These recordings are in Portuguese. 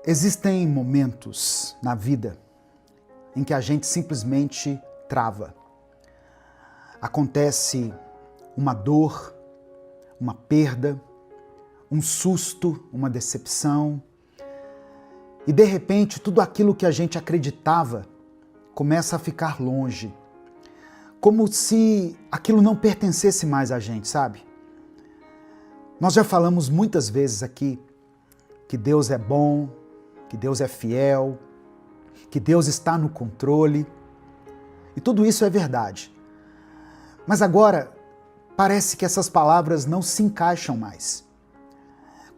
Existem momentos na vida em que a gente simplesmente trava. Acontece uma dor, uma perda, um susto, uma decepção, e de repente tudo aquilo que a gente acreditava começa a ficar longe, como se aquilo não pertencesse mais a gente, sabe? Nós já falamos muitas vezes aqui que Deus é bom, que Deus é fiel, que Deus está no controle, e tudo isso é verdade. Mas agora parece que essas palavras não se encaixam mais,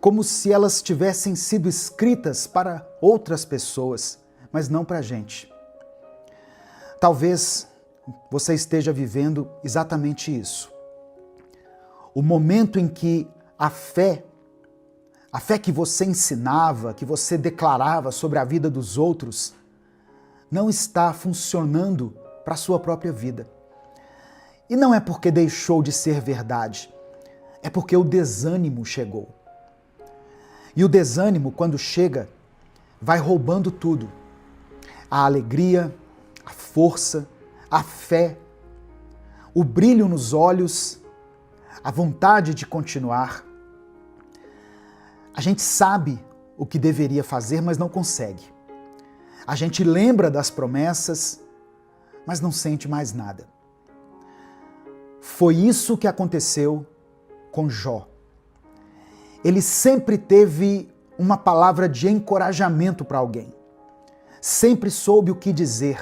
como se elas tivessem sido escritas para outras pessoas, mas não para a gente. Talvez você esteja vivendo exatamente isso. O momento em que a fé que você ensinava, que você declarava sobre a vida dos outros, não está funcionando para a sua própria vida. E não é porque deixou de ser verdade, é porque o desânimo chegou. E o desânimo, quando chega, vai roubando tudo. A alegria, a força, a fé, o brilho nos olhos, a vontade de continuar. A gente sabe o que deveria fazer, mas não consegue. A gente lembra das promessas, mas não sente mais nada. Foi isso que aconteceu com Jó. Ele sempre teve uma palavra de encorajamento para alguém. Sempre soube o que dizer,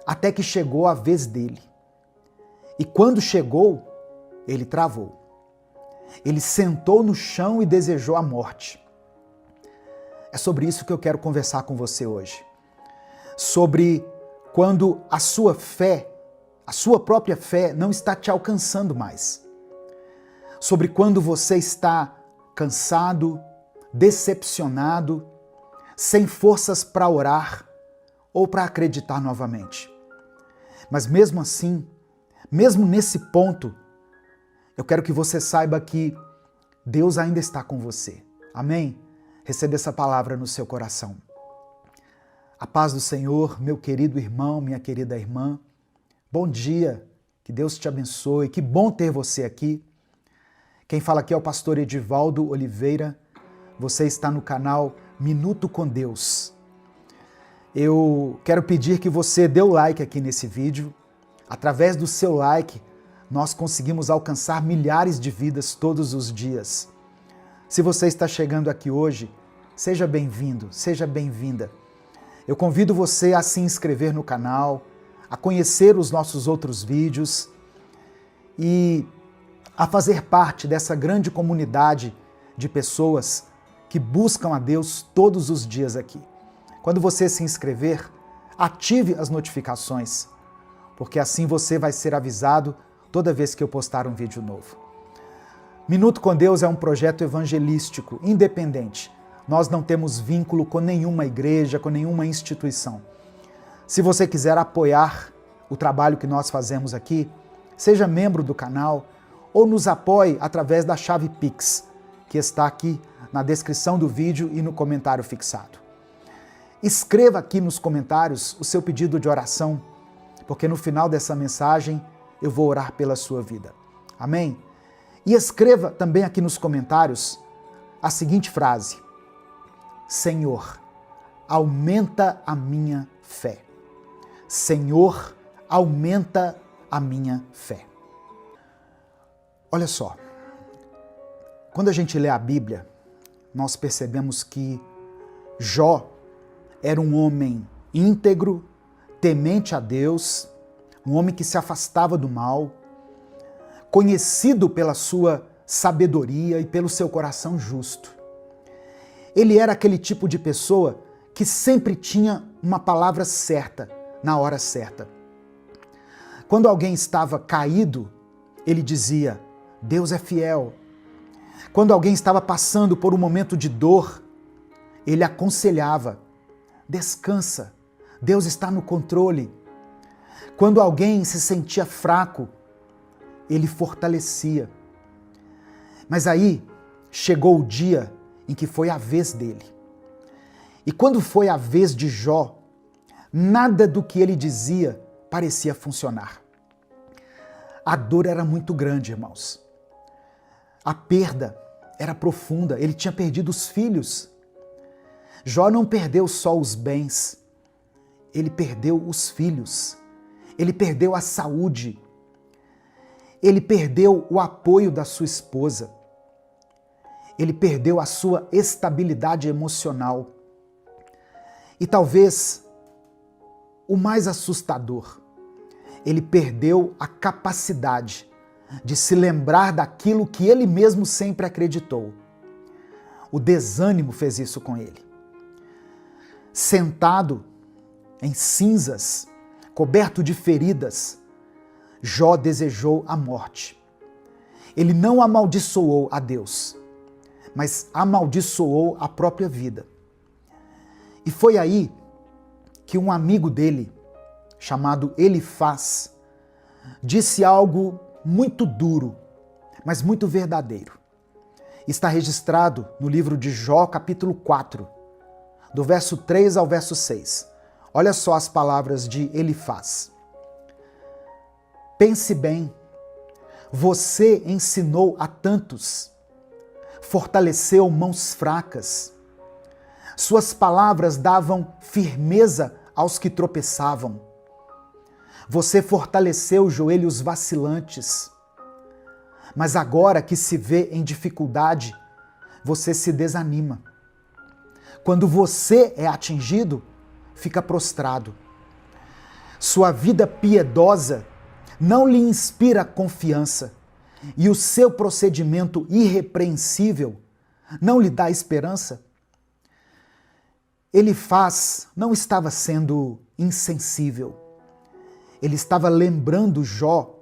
até que chegou a vez dele. E quando chegou, ele travou. Ele sentou no chão e desejou a morte. É sobre isso que eu quero conversar com você hoje. Sobre quando a sua fé, a sua própria fé, não está te alcançando mais. Sobre quando você está cansado, decepcionado, sem forças para orar ou para acreditar novamente. Mas mesmo assim, mesmo nesse ponto, eu quero que você saiba que Deus ainda está com você. Amém? Receba essa palavra no seu coração. A paz do Senhor, meu querido irmão, minha querida irmã. Bom dia, que Deus te abençoe, que bom ter você aqui. Quem fala aqui é o pastor Edivaldo Oliveira. Você está no canal Minuto com Deus. Eu quero pedir que você dê o like aqui nesse vídeo. Através do seu like, nós conseguimos alcançar milhares de vidas todos os dias. Se você está chegando aqui hoje, seja bem-vindo, seja bem-vinda. Eu convido você a se inscrever no canal, a conhecer os nossos outros vídeos e a fazer parte dessa grande comunidade de pessoas que buscam a Deus todos os dias aqui. Quando você se inscrever, ative as notificações, porque assim você vai ser avisado toda vez que eu postar um vídeo novo. Minuto com Deus é um projeto evangelístico, independente. Nós não temos vínculo com nenhuma igreja, com nenhuma instituição. Se você quiser apoiar o trabalho que nós fazemos aqui, seja membro do canal ou nos apoie através da chave Pix, que está aqui na descrição do vídeo e no comentário fixado. Escreva aqui nos comentários o seu pedido de oração, porque no final dessa mensagem eu vou orar pela sua vida. Amém? E escreva também aqui nos comentários a seguinte frase: Senhor, aumenta a minha fé. Senhor, aumenta a minha fé. Olha só, quando a gente lê a Bíblia, nós percebemos que Jó era um homem íntegro, temente a Deus, um homem que se afastava do mal, conhecido pela sua sabedoria e pelo seu coração justo. Ele era aquele tipo de pessoa que sempre tinha uma palavra certa, na hora certa. Quando alguém estava caído, ele dizia: Deus é fiel. Quando alguém estava passando por um momento de dor, ele aconselhava: descansa, Deus está no controle. Quando alguém se sentia fraco, ele fortalecia. Mas aí chegou o dia em que foi a vez dele. E quando foi a vez de Jó, nada do que ele dizia parecia funcionar. A dor era muito grande, irmãos. A perda era profunda, ele tinha perdido os filhos. Jó não perdeu só os bens, ele perdeu os filhos, ele perdeu a saúde, ele perdeu o apoio da sua esposa, ele perdeu a sua estabilidade emocional. E talvez o mais assustador, ele perdeu a capacidade de se lembrar daquilo que ele mesmo sempre acreditou. O desânimo fez isso com ele. Sentado em cinzas, coberto de feridas, Jó desejou a morte. Ele não amaldiçoou a Deus, mas amaldiçoou a própria vida. E foi aí que um amigo dele, chamado Elifaz, disse algo muito duro, mas muito verdadeiro. Está registrado no livro de Jó, capítulo 4, do verso 3 ao verso 6. Olha só as palavras de Elifaz. Pense bem, você ensinou a tantos, fortaleceu mãos fracas, suas palavras davam firmeza aos que tropeçavam. Você fortaleceu joelhos vacilantes, mas agora que se vê em dificuldade, você se desanima. Quando você é atingido, fica prostrado. Sua vida piedosa não lhe inspira confiança e o seu procedimento irrepreensível não lhe dá esperança. Elifaz não estava sendo insensível. Ele estava lembrando Jó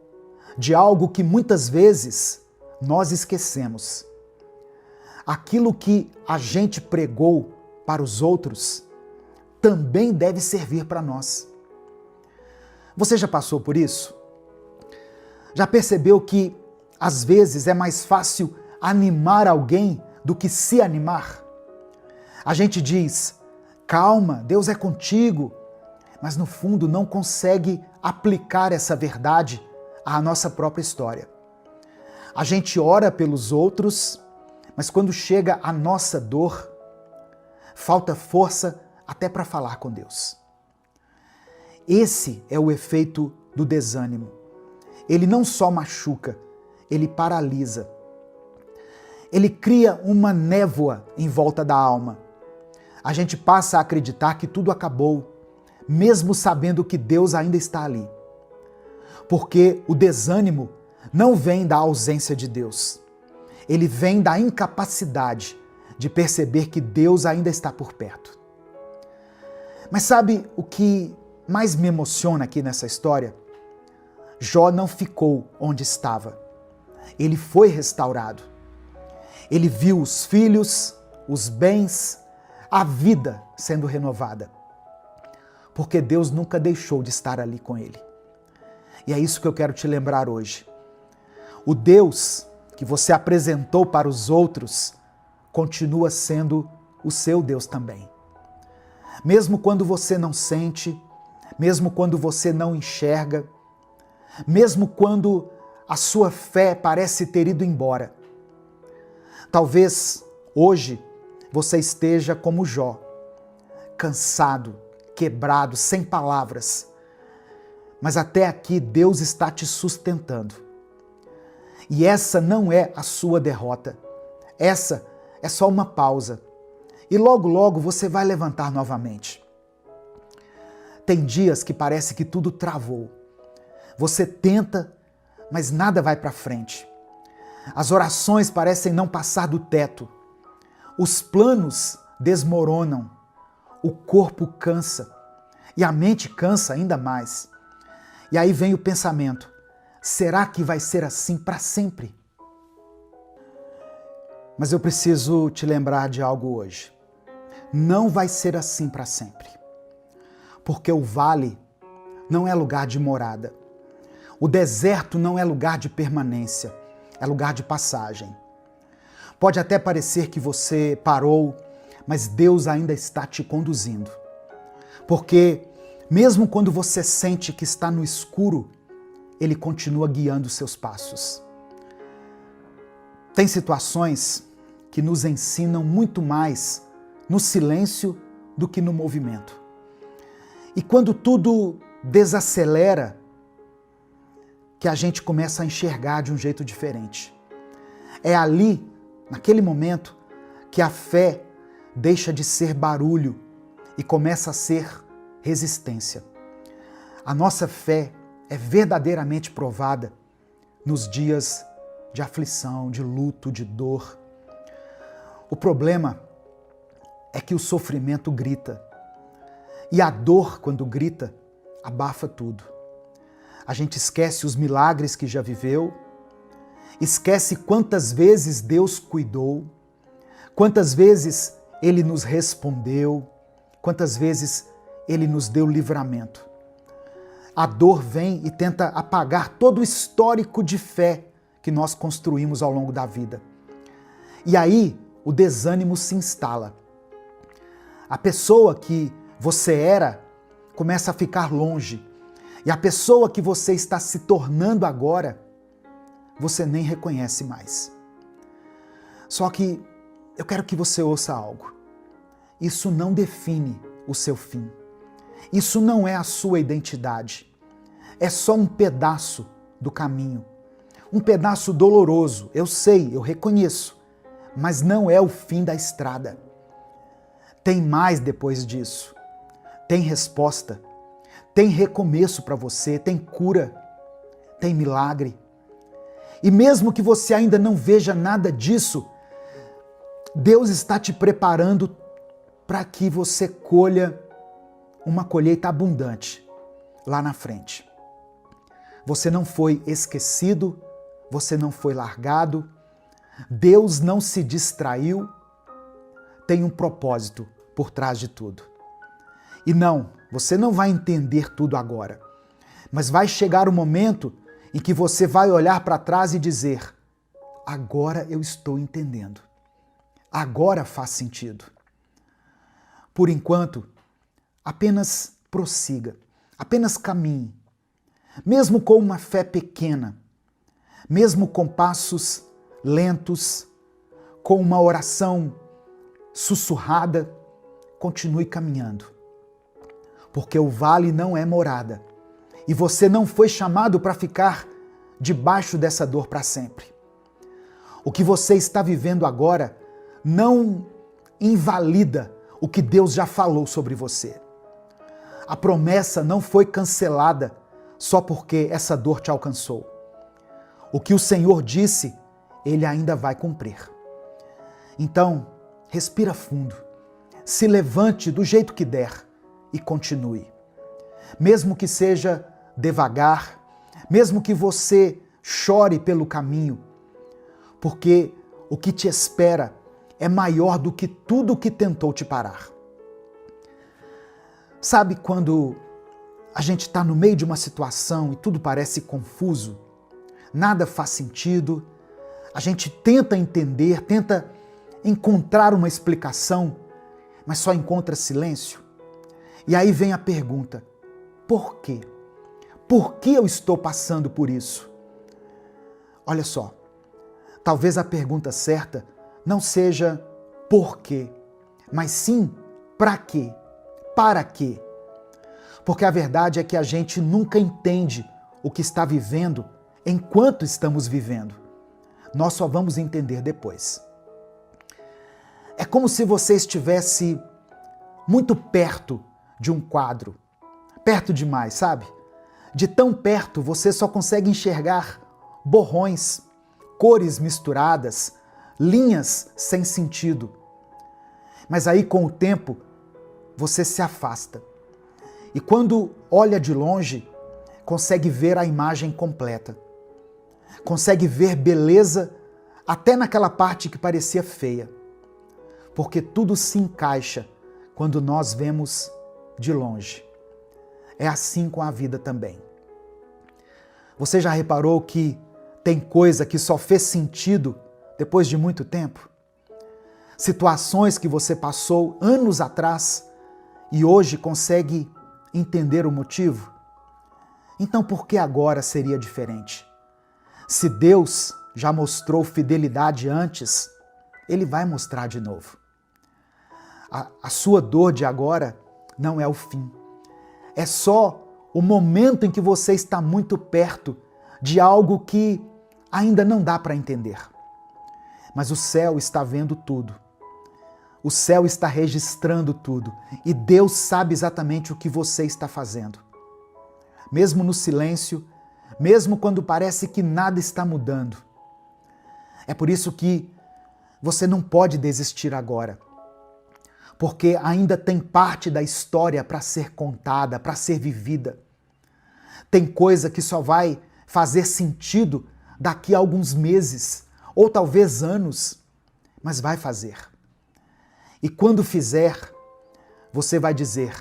de algo que muitas vezes nós esquecemos. Aquilo que a gente pregou para os outros também deve servir para nós. Você já passou por isso? Já percebeu que às vezes é mais fácil animar alguém do que se animar? A gente diz, calma, Deus é contigo, mas no fundo não consegue aplicar essa verdade à nossa própria história. A gente ora pelos outros, mas quando chega a nossa dor, falta força até para falar com Deus. Esse é o efeito do desânimo. Ele não só machuca, ele paralisa. Ele cria uma névoa em volta da alma. A gente passa a acreditar que tudo acabou, mesmo sabendo que Deus ainda está ali. Porque o desânimo não vem da ausência de Deus. Ele vem da incapacidade de perceber que Deus ainda está por perto. Mas sabe o que mais me emociona aqui nessa história? Jó não ficou onde estava. Ele foi restaurado. Ele viu os filhos, os bens, a vida sendo renovada. Porque Deus nunca deixou de estar ali com ele. E é isso que eu quero te lembrar hoje. O Deus que você apresentou para os outros continua sendo o seu Deus também. Mesmo quando você não sente, mesmo quando você não enxerga, mesmo quando a sua fé parece ter ido embora. Talvez hoje você esteja como Jó, cansado, quebrado, sem palavras. Mas até aqui Deus está te sustentando. E essa não é a sua derrota. Essa é só uma pausa. E logo, logo você vai levantar novamente. Tem dias que parece que tudo travou. Você tenta, mas nada vai para frente. As orações parecem não passar do teto. Os planos desmoronam. O corpo cansa. E a mente cansa ainda mais. E aí vem o pensamento, será que vai ser assim para sempre? Mas eu preciso te lembrar de algo hoje. Não vai ser assim para sempre. Porque o vale não é lugar de morada. O deserto não é lugar de permanência, é lugar de passagem. Pode até parecer que você parou, mas Deus ainda está te conduzindo. Porque mesmo quando você sente que está no escuro, Ele continua guiando os seus passos. Tem situações que nos ensinam muito mais no silêncio do que no movimento. E quando tudo desacelera, que a gente começa a enxergar de um jeito diferente. É ali, naquele momento, que a fé deixa de ser barulho e começa a ser resistência. A nossa fé é verdadeiramente provada nos dias de aflição, de luto, de dor. O problema é que o sofrimento grita. E a dor, quando grita, abafa tudo. A gente esquece os milagres que já viveu, esquece quantas vezes Deus cuidou, quantas vezes Ele nos respondeu, quantas vezes Ele nos deu livramento. A dor vem e tenta apagar todo o histórico de fé que nós construímos ao longo da vida. E aí o desânimo se instala. A pessoa que você era começa a ficar longe. E a pessoa que você está se tornando agora, você nem reconhece mais. Só que eu quero que você ouça algo. Isso não define o seu fim. Isso não é a sua identidade. É só um pedaço do caminho. Um pedaço doloroso, eu sei, eu reconheço, mas não é o fim da estrada. Tem mais depois disso. Tem resposta. Tem recomeço para você, tem cura, tem milagre. E mesmo que você ainda não veja nada disso, Deus está te preparando para que você colha uma colheita abundante lá na frente. Você não foi esquecido, você não foi largado, Deus não se distraiu, tem um propósito por trás de tudo. E não, você não vai entender tudo agora, mas vai chegar o momento em que você vai olhar para trás e dizer: agora eu estou entendendo, agora faz sentido. Por enquanto, apenas prossiga, apenas caminhe, mesmo com uma fé pequena, mesmo com passos lentos, com uma oração sussurrada, continue caminhando. Porque o vale não é morada. E você não foi chamado para ficar debaixo dessa dor para sempre. O que você está vivendo agora não invalida o que Deus já falou sobre você. A promessa não foi cancelada só porque essa dor te alcançou. O que o Senhor disse, Ele ainda vai cumprir. Então, respira fundo, se levante do jeito que der e continue. Mesmo que seja devagar, mesmo que você chore pelo caminho, porque o que te espera é maior do que tudo que tentou te parar. Sabe quando a gente está no meio de uma situação e tudo parece confuso, nada faz sentido, a gente tenta entender, tenta encontrar uma explicação, mas só encontra silêncio? E aí vem a pergunta: por quê? Por que eu estou passando por isso? Olha só, talvez a pergunta certa não seja por quê, mas sim para quê? Para quê? Porque a verdade é que a gente nunca entende o que está vivendo enquanto estamos vivendo. Nós só vamos entender depois. É como se você estivesse muito perto de um quadro, perto demais, sabe? De tão perto você só consegue enxergar borrões, cores misturadas, linhas sem sentido. Mas aí com o tempo você se afasta e quando olha de longe consegue ver a imagem completa, consegue ver beleza até naquela parte que parecia feia, porque tudo se encaixa quando nós vemos de longe. É assim com a vida também. Você já reparou que tem coisa que só fez sentido depois de muito tempo? situações que você passou anos atrás e hoje consegue entender o motivo? Então por que agora seria diferente? Se Deus já mostrou fidelidade antes, Ele vai mostrar de novo. A sua dor de agora não é o fim. É só o momento em que você está muito perto de algo que ainda não dá para entender. Mas o céu está vendo tudo. O céu está registrando tudo. E Deus sabe exatamente o que você está fazendo. Mesmo no silêncio, mesmo quando parece que nada está mudando. É por isso que você não pode desistir agora. Porque ainda tem parte da história para ser contada, para ser vivida. Tem coisa que só vai fazer sentido daqui a alguns meses, ou talvez anos, mas vai fazer. E quando fizer, você vai dizer: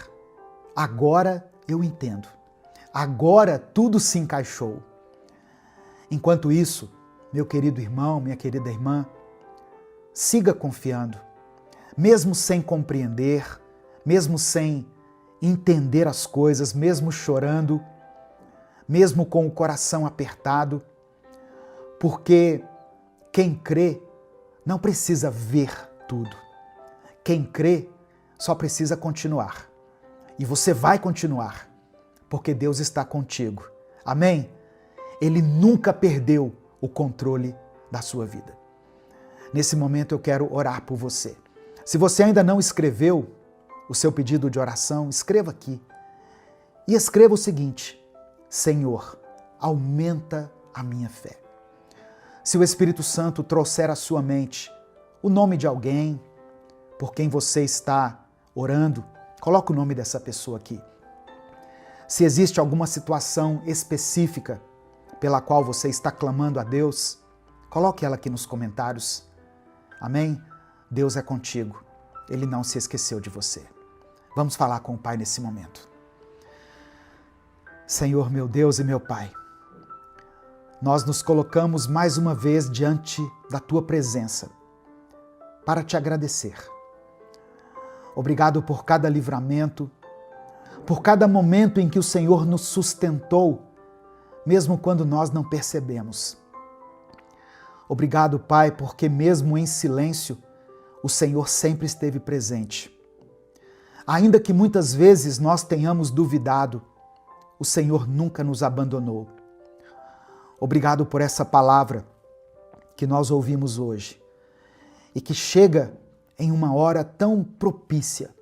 agora eu entendo. Agora tudo se encaixou. Enquanto isso, meu querido irmão, minha querida irmã, siga confiando. Mesmo sem compreender, mesmo sem entender as coisas, mesmo chorando, mesmo com o coração apertado, porque quem crê não precisa ver tudo. Quem crê só precisa continuar. E você vai continuar, porque Deus está contigo. Amém? Ele nunca perdeu o controle da sua vida. Nesse momento eu quero orar por você. Se você ainda não escreveu o seu pedido de oração, escreva aqui. E escreva o seguinte: Senhor, aumenta a minha fé. Se o Espírito Santo trouxer à sua mente o nome de alguém por quem você está orando, coloque o nome dessa pessoa aqui. Se existe alguma situação específica pela qual você está clamando a Deus, coloque ela aqui nos comentários. Amém? Deus é contigo. Ele não se esqueceu de você. Vamos falar com o Pai nesse momento. Senhor, meu Deus e meu Pai, nós nos colocamos mais uma vez diante da Tua presença para Te agradecer. Obrigado por cada livramento, por cada momento em que o Senhor nos sustentou, mesmo quando nós não percebemos. Obrigado, Pai, porque mesmo em silêncio, o Senhor sempre esteve presente. Ainda que muitas vezes nós tenhamos duvidado, o Senhor nunca nos abandonou. Obrigado por essa palavra que nós ouvimos hoje e que chega em uma hora tão propícia.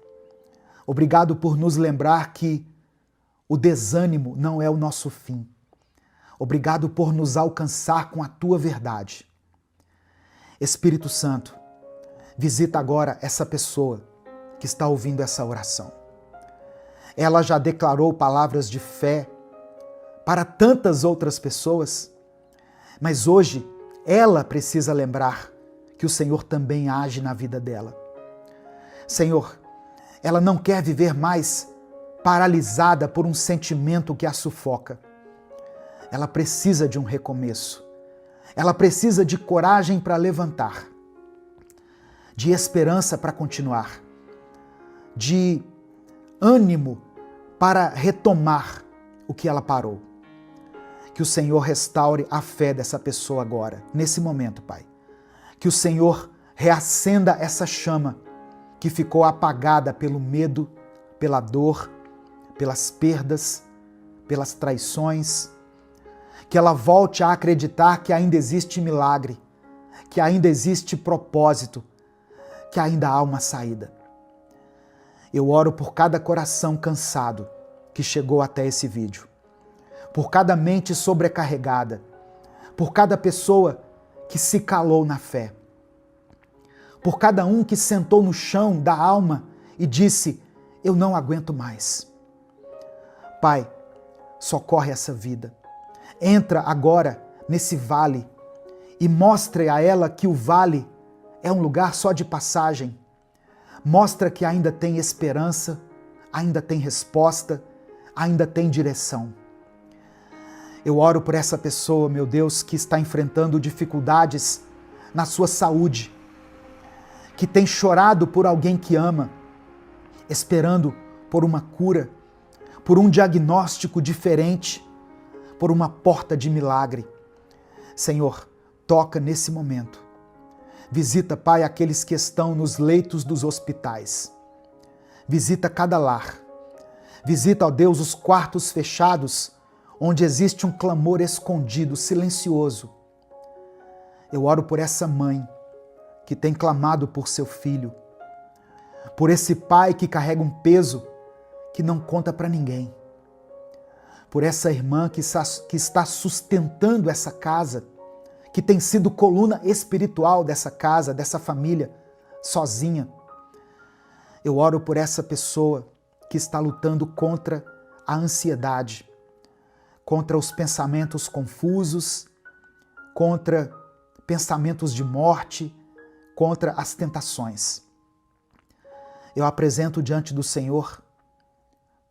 Obrigado por nos lembrar que o desânimo não é o nosso fim. Obrigado por nos alcançar com a Tua verdade. Espírito Santo, visita agora essa pessoa que está ouvindo essa oração. Ela já declarou palavras de fé para tantas outras pessoas, mas hoje ela precisa lembrar que o Senhor também age na vida dela. Senhor, ela não quer viver mais paralisada por um sentimento que a sufoca. Ela precisa de um recomeço. Ela precisa de coragem para levantar, de esperança para continuar, de ânimo para retomar o que ela parou. Que o Senhor restaure a fé dessa pessoa agora, nesse momento, Pai. Que o Senhor reacenda essa chama que ficou apagada pelo medo, pela dor, pelas perdas, pelas traições. Que ela volte a acreditar que ainda existe milagre, que ainda existe propósito, que ainda há uma saída. Eu oro por cada coração cansado que chegou até esse vídeo, por cada mente sobrecarregada, por cada pessoa que se calou na fé, por cada um que sentou no chão da alma e disse: eu não aguento mais. Pai, socorre essa vida. Entra agora nesse vale e mostre a ela que o vale é um lugar só de passagem. Mostra que ainda tem esperança, ainda tem resposta, ainda tem direção. Eu oro por essa pessoa, meu Deus, que está enfrentando dificuldades na sua saúde, que tem chorado por alguém que ama, esperando por uma cura, por um diagnóstico diferente, por uma porta de milagre. Senhor, toca nesse momento. Visita, Pai, aqueles que estão nos leitos dos hospitais. Visita cada lar. Visita, ó Deus, os quartos fechados, onde existe um clamor escondido, silencioso. Eu oro por essa mãe que tem clamado por seu filho, por esse pai que carrega um peso que não conta para ninguém, por essa irmã que está sustentando essa casa, que tem sido coluna espiritual dessa casa, dessa família, sozinha. Eu oro por essa pessoa que está lutando contra a ansiedade, contra os pensamentos confusos, contra pensamentos de morte, contra as tentações. Eu apresento diante do Senhor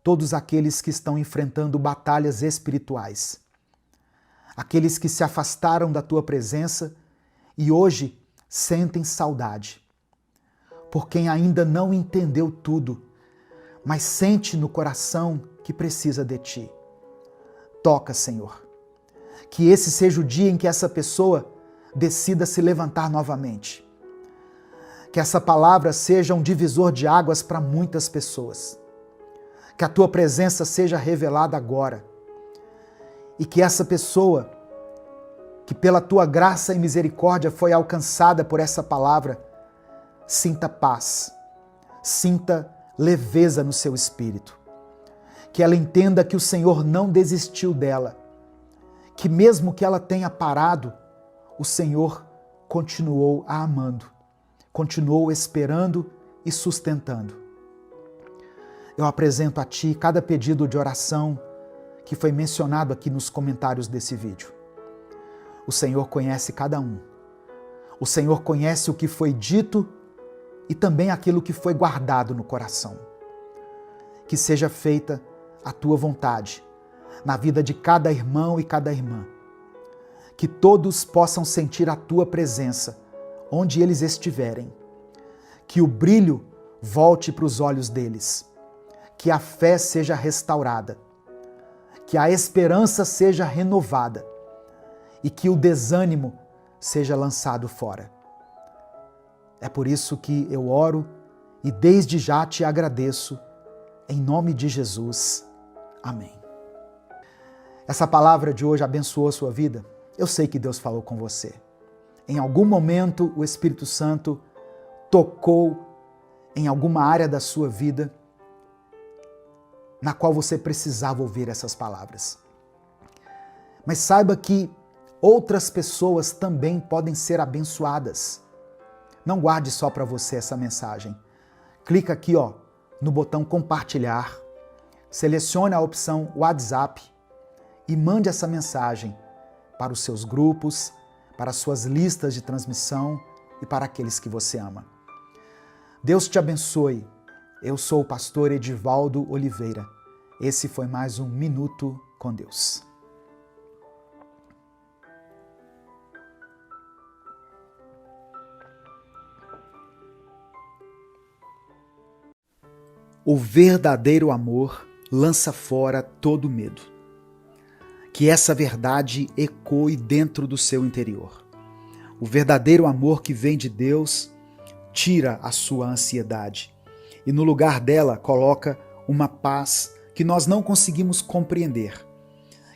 todos aqueles que estão enfrentando batalhas espirituais, aqueles que se afastaram da tua presença e hoje sentem saudade, por quem ainda não entendeu tudo, mas sente no coração que precisa de ti. Toca, Senhor, que esse seja o dia em que essa pessoa decida se levantar novamente. Que essa palavra seja um divisor de águas para muitas pessoas. Que a tua presença seja revelada agora. E que essa pessoa, que pela tua graça e misericórdia foi alcançada por essa palavra, sinta paz, sinta leveza no seu espírito. Que ela entenda que o Senhor não desistiu dela. Que mesmo que ela tenha parado, o Senhor continuou a amando, continuou esperando e sustentando. Eu apresento a Ti cada pedido de oração que foi mencionado aqui nos comentários desse vídeo. O Senhor conhece cada um. O Senhor conhece o que foi dito e também aquilo que foi guardado no coração. Que seja feita a Tua vontade na vida de cada irmão e cada irmã. Que todos possam sentir a Tua presença onde eles estiverem. Que o brilho volte para os olhos deles. Que a fé seja restaurada. Que a esperança seja renovada. E que o desânimo seja lançado fora. É por isso que eu oro e desde já te agradeço. Em nome de Jesus. Amém. Essa palavra de hoje abençoou a sua vida? Eu sei que Deus falou com você. Em algum momento o Espírito Santo tocou em alguma área da sua vida na qual você precisava ouvir essas palavras. Mas saiba que outras pessoas também podem ser abençoadas. Não guarde só para você essa mensagem. Clica aqui, no botão compartilhar, selecione a opção WhatsApp e mande essa mensagem para os seus grupos, para as suas listas de transmissão e para aqueles que você ama. Deus te abençoe. Eu sou o pastor Edivaldo Oliveira. Esse foi mais um Minuto com Deus. O verdadeiro amor lança fora todo medo. Que essa verdade ecoe dentro do seu interior. O verdadeiro amor que vem de Deus tira a sua ansiedade e no lugar dela coloca uma paz que nós não conseguimos compreender,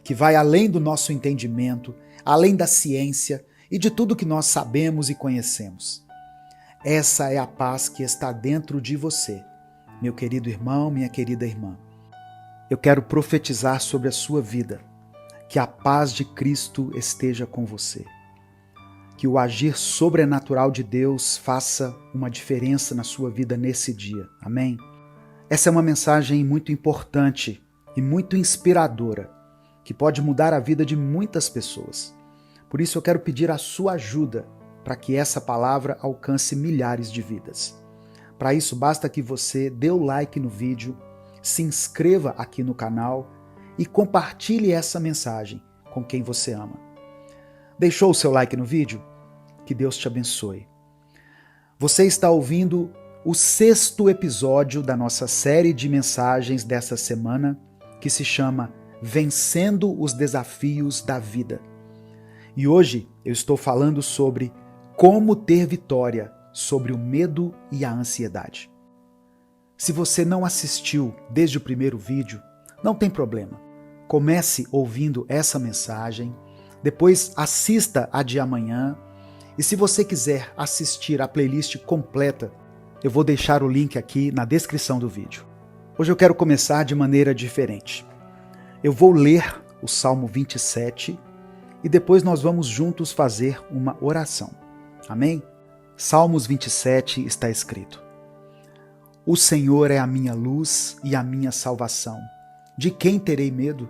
que vai além do nosso entendimento, além da ciência e de tudo que nós sabemos e conhecemos. Essa é a paz que está dentro de você, meu querido irmão, minha querida irmã. Eu quero profetizar sobre a sua vida, que a paz de Cristo esteja com você. Que o agir sobrenatural de Deus faça uma diferença na sua vida nesse dia. Amém? Essa é uma mensagem muito importante e muito inspiradora, que pode mudar a vida de muitas pessoas. Por isso eu quero pedir a sua ajuda para que essa palavra alcance milhares de vidas. Para isso basta que você dê o like no vídeo, se inscreva aqui no canal e compartilhe essa mensagem com quem você ama. Deixou o seu like no vídeo? Que Deus te abençoe. Você está ouvindo o 6º episódio da nossa série de mensagens dessa semana, que se chama Vencendo os Desafios da Vida. E hoje eu estou falando sobre como ter vitória sobre o medo e a ansiedade. Se você não assistiu desde o primeiro vídeo, não tem problema. Comece ouvindo essa mensagem, depois assista a de amanhã, e se você quiser assistir a playlist completa, eu vou deixar o link aqui na descrição do vídeo. Hoje eu quero começar de maneira diferente. Eu vou ler o Salmo 27 e depois nós vamos juntos fazer uma oração. Amém? Salmos 27 está escrito: O Senhor é a minha luz e a minha salvação. De quem terei medo?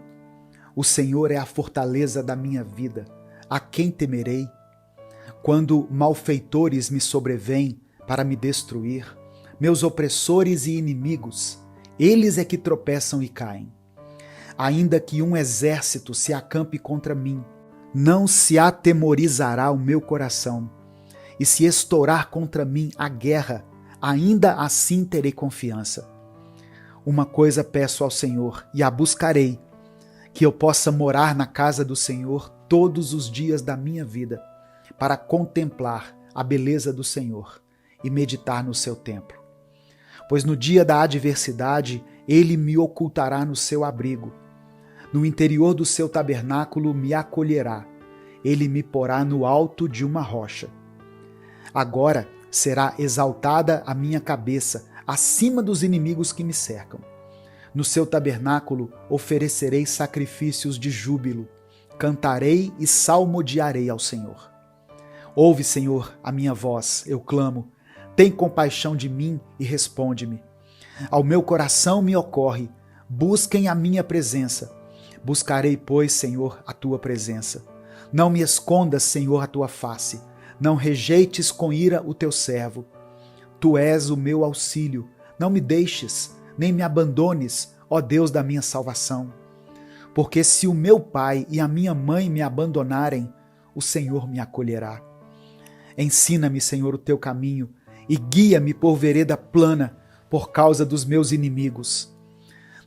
O Senhor é a fortaleza da minha vida. A quem temerei? Quando malfeitores me sobrevêm para me destruir, meus opressores e inimigos, eles é que tropeçam e caem. Ainda que um exército se acampe contra mim, não se atemorizará o meu coração. E se estourar contra mim a guerra, ainda assim terei confiança. Uma coisa peço ao Senhor e a buscarei, que eu possa morar na casa do Senhor todos os dias da minha vida, para contemplar a beleza do Senhor e meditar no seu templo. Pois no dia da adversidade, ele me ocultará no seu abrigo. No interior do seu tabernáculo me acolherá. Ele me porá no alto de uma rocha. Agora será exaltada a minha cabeça acima dos inimigos que me cercam. No seu tabernáculo oferecerei sacrifícios de júbilo. Cantarei e salmodiarei ao Senhor. Ouve, Senhor, a minha voz, eu clamo. Tem compaixão de mim e responde-me. Ao meu coração me ocorre, busquem a minha presença. Buscarei, pois, Senhor, a tua presença. Não me escondas, Senhor, a tua face. Não rejeites com ira o teu servo. Tu és o meu auxílio. Não me deixes, nem me abandones, ó Deus da minha salvação. Porque se o meu pai e a minha mãe me abandonarem, o Senhor me acolherá. Ensina-me, Senhor, o teu caminho e guia-me por vereda plana por causa dos meus inimigos.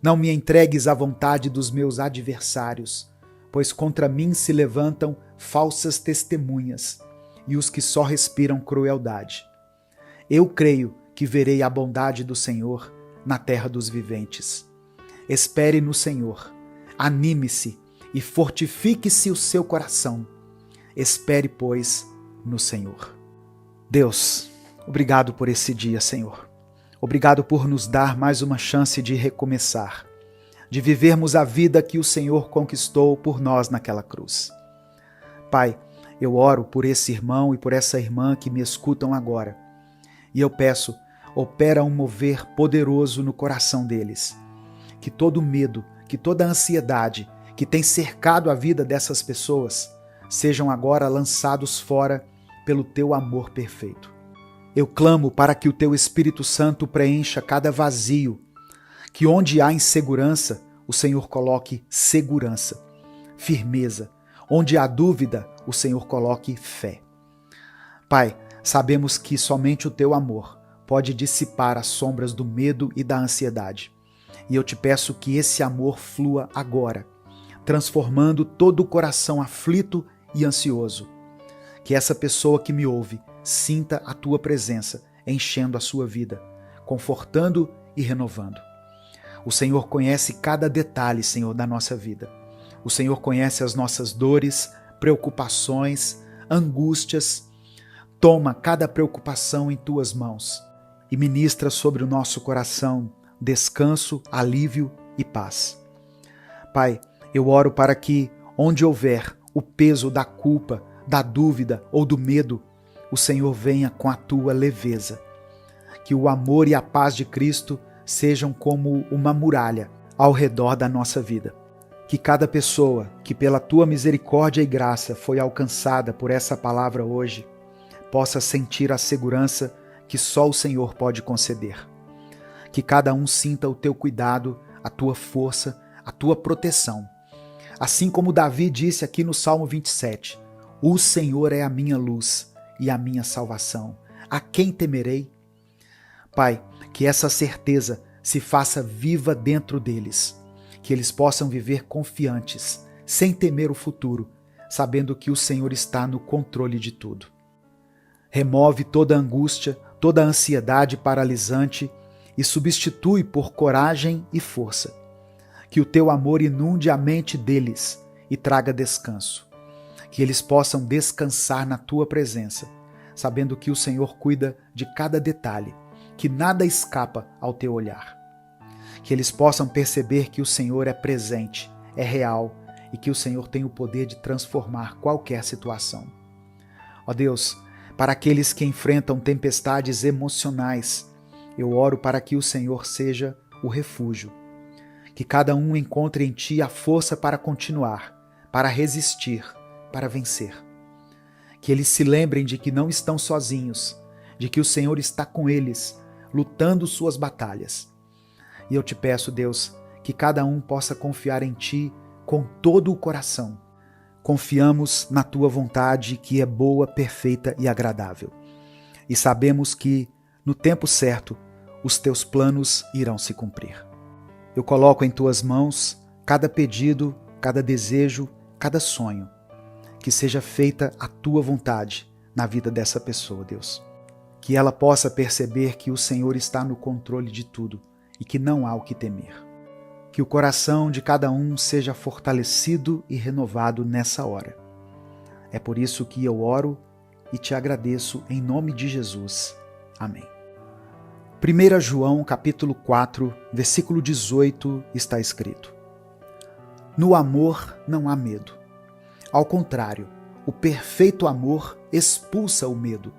Não me entregues à vontade dos meus adversários, pois contra mim se levantam falsas testemunhas e os que só respiram crueldade. Eu creio que verei a bondade do Senhor na terra dos viventes. Espere no Senhor, anime-se e fortifique-se o seu coração. Espere, pois, no Senhor. Deus, obrigado por esse dia, Senhor. Obrigado por nos dar mais uma chance de recomeçar, de vivermos a vida que o Senhor conquistou por nós naquela cruz. Pai, eu oro por esse irmão e por essa irmã que me escutam agora. E eu peço, opera um mover poderoso no coração deles. Que todo medo, que toda ansiedade que tem cercado a vida dessas pessoas sejam agora lançados fora pelo teu amor perfeito. Eu clamo para que o teu Espírito Santo preencha cada vazio, que onde há insegurança, o Senhor coloque segurança, firmeza. Onde há dúvida, o Senhor coloque fé. Pai, sabemos que somente o teu amor pode dissipar as sombras do medo e da ansiedade. E eu te peço que esse amor flua agora, transformando todo o coração aflito e ansioso. Que essa pessoa que me ouve sinta a tua presença enchendo a sua vida, confortando e renovando. O Senhor conhece cada detalhe, Senhor, da nossa vida. O Senhor conhece as nossas dores, preocupações, angústias. Toma cada preocupação em tuas mãos e ministra sobre o nosso coração descanso, alívio e paz. Pai, eu oro para que, onde houver o peso da culpa, da dúvida ou do medo, o Senhor venha com a tua leveza. Que o amor e a paz de Cristo sejam como uma muralha ao redor da nossa vida. Que cada pessoa que pela tua misericórdia e graça foi alcançada por essa palavra hoje, possa sentir a segurança que só o Senhor pode conceder. Que cada um sinta o teu cuidado, a tua força, a tua proteção. Assim como Davi disse aqui no Salmo 27, o Senhor é a minha luz e a minha salvação. a quem temerei? Pai, que essa certeza se faça viva dentro deles, que eles possam viver confiantes, sem temer o futuro, sabendo que o Senhor está no controle de tudo. Remove toda angústia, toda ansiedade paralisante e substitui por coragem e força. Que o teu amor inunde a mente deles e traga descanso. Que eles possam descansar na tua presença, sabendo que o Senhor cuida de cada detalhe, que nada escapa ao teu olhar. Que eles possam perceber que o Senhor é presente, é real e que o Senhor tem o poder de transformar qualquer situação. Ó Deus, para aqueles que enfrentam tempestades emocionais, eu oro para que o Senhor seja o refúgio. Que cada um encontre em Ti a força para continuar, para resistir, para vencer. Que eles se lembrem de que não estão sozinhos, de que o Senhor está com eles, lutando suas batalhas. E eu te peço, Deus, que cada um possa confiar em Ti com todo o coração. Confiamos na Tua vontade, que é boa, perfeita e agradável. E sabemos que, no tempo certo, os Teus planos irão se cumprir. Eu coloco em Tuas mãos cada pedido, cada desejo, cada sonho. Que seja feita a Tua vontade na vida dessa pessoa, Deus. Que ela possa perceber que o Senhor está no controle de tudo e que não há o que temer. Que o coração de cada um seja fortalecido e renovado nessa hora. É por isso que eu oro e te agradeço em nome de Jesus. Amém. 1 João capítulo 4, versículo 18 está escrito: No amor não há medo. Ao contrário, o perfeito amor expulsa o medo,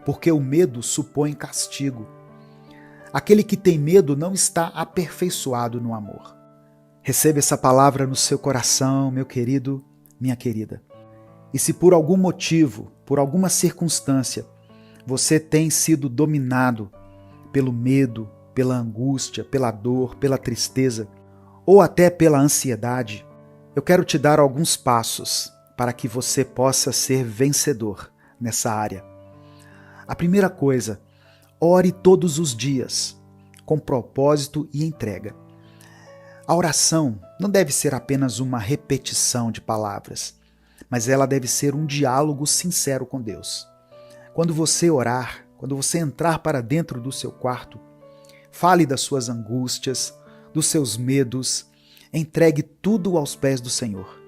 porque o medo supõe castigo. Aquele que tem medo não está aperfeiçoado no amor. Receba essa palavra no seu coração, meu querido, minha querida. E se por algum motivo, por alguma circunstância, você tem sido dominado pelo medo, pela angústia, pela dor, pela tristeza, ou até pela ansiedade, eu quero te dar alguns passos para que você possa ser vencedor nessa área. A primeira coisa, ore todos os dias, com propósito e entrega. A oração não deve ser apenas uma repetição de palavras, mas ela deve ser um diálogo sincero com Deus. Quando você orar, quando você entrar para dentro do seu quarto, fale das suas angústias, dos seus medos, entregue tudo aos pés do Senhor.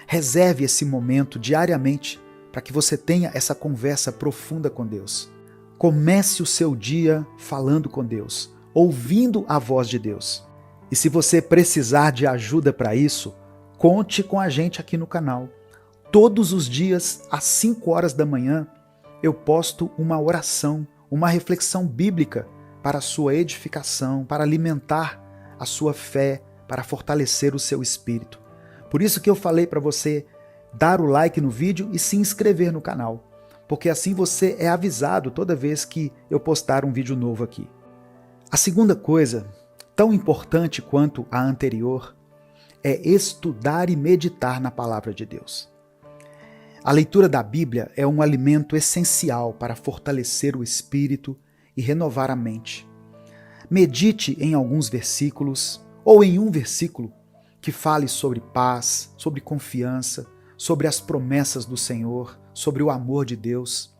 Reserve esse momento diariamente para que você tenha essa conversa profunda com Deus. Comece o seu dia falando com Deus, ouvindo a voz de Deus. E se você precisar de ajuda para isso, conte com a gente aqui no canal. Todos os dias, às 5 horas da manhã, eu posto uma oração, uma reflexão bíblica para a sua edificação, para alimentar a sua fé, para fortalecer o seu espírito. Por isso que eu falei para você dar o like no vídeo e se inscrever no canal, porque assim você é avisado toda vez que eu postar um vídeo novo aqui. A segunda coisa, tão importante quanto a anterior, é estudar e meditar na palavra de Deus. A leitura da Bíblia é um alimento essencial para fortalecer o espírito e renovar a mente. Medite em alguns versículos ou em um versículo que fale sobre paz, sobre confiança, sobre as promessas do Senhor, sobre o amor de Deus.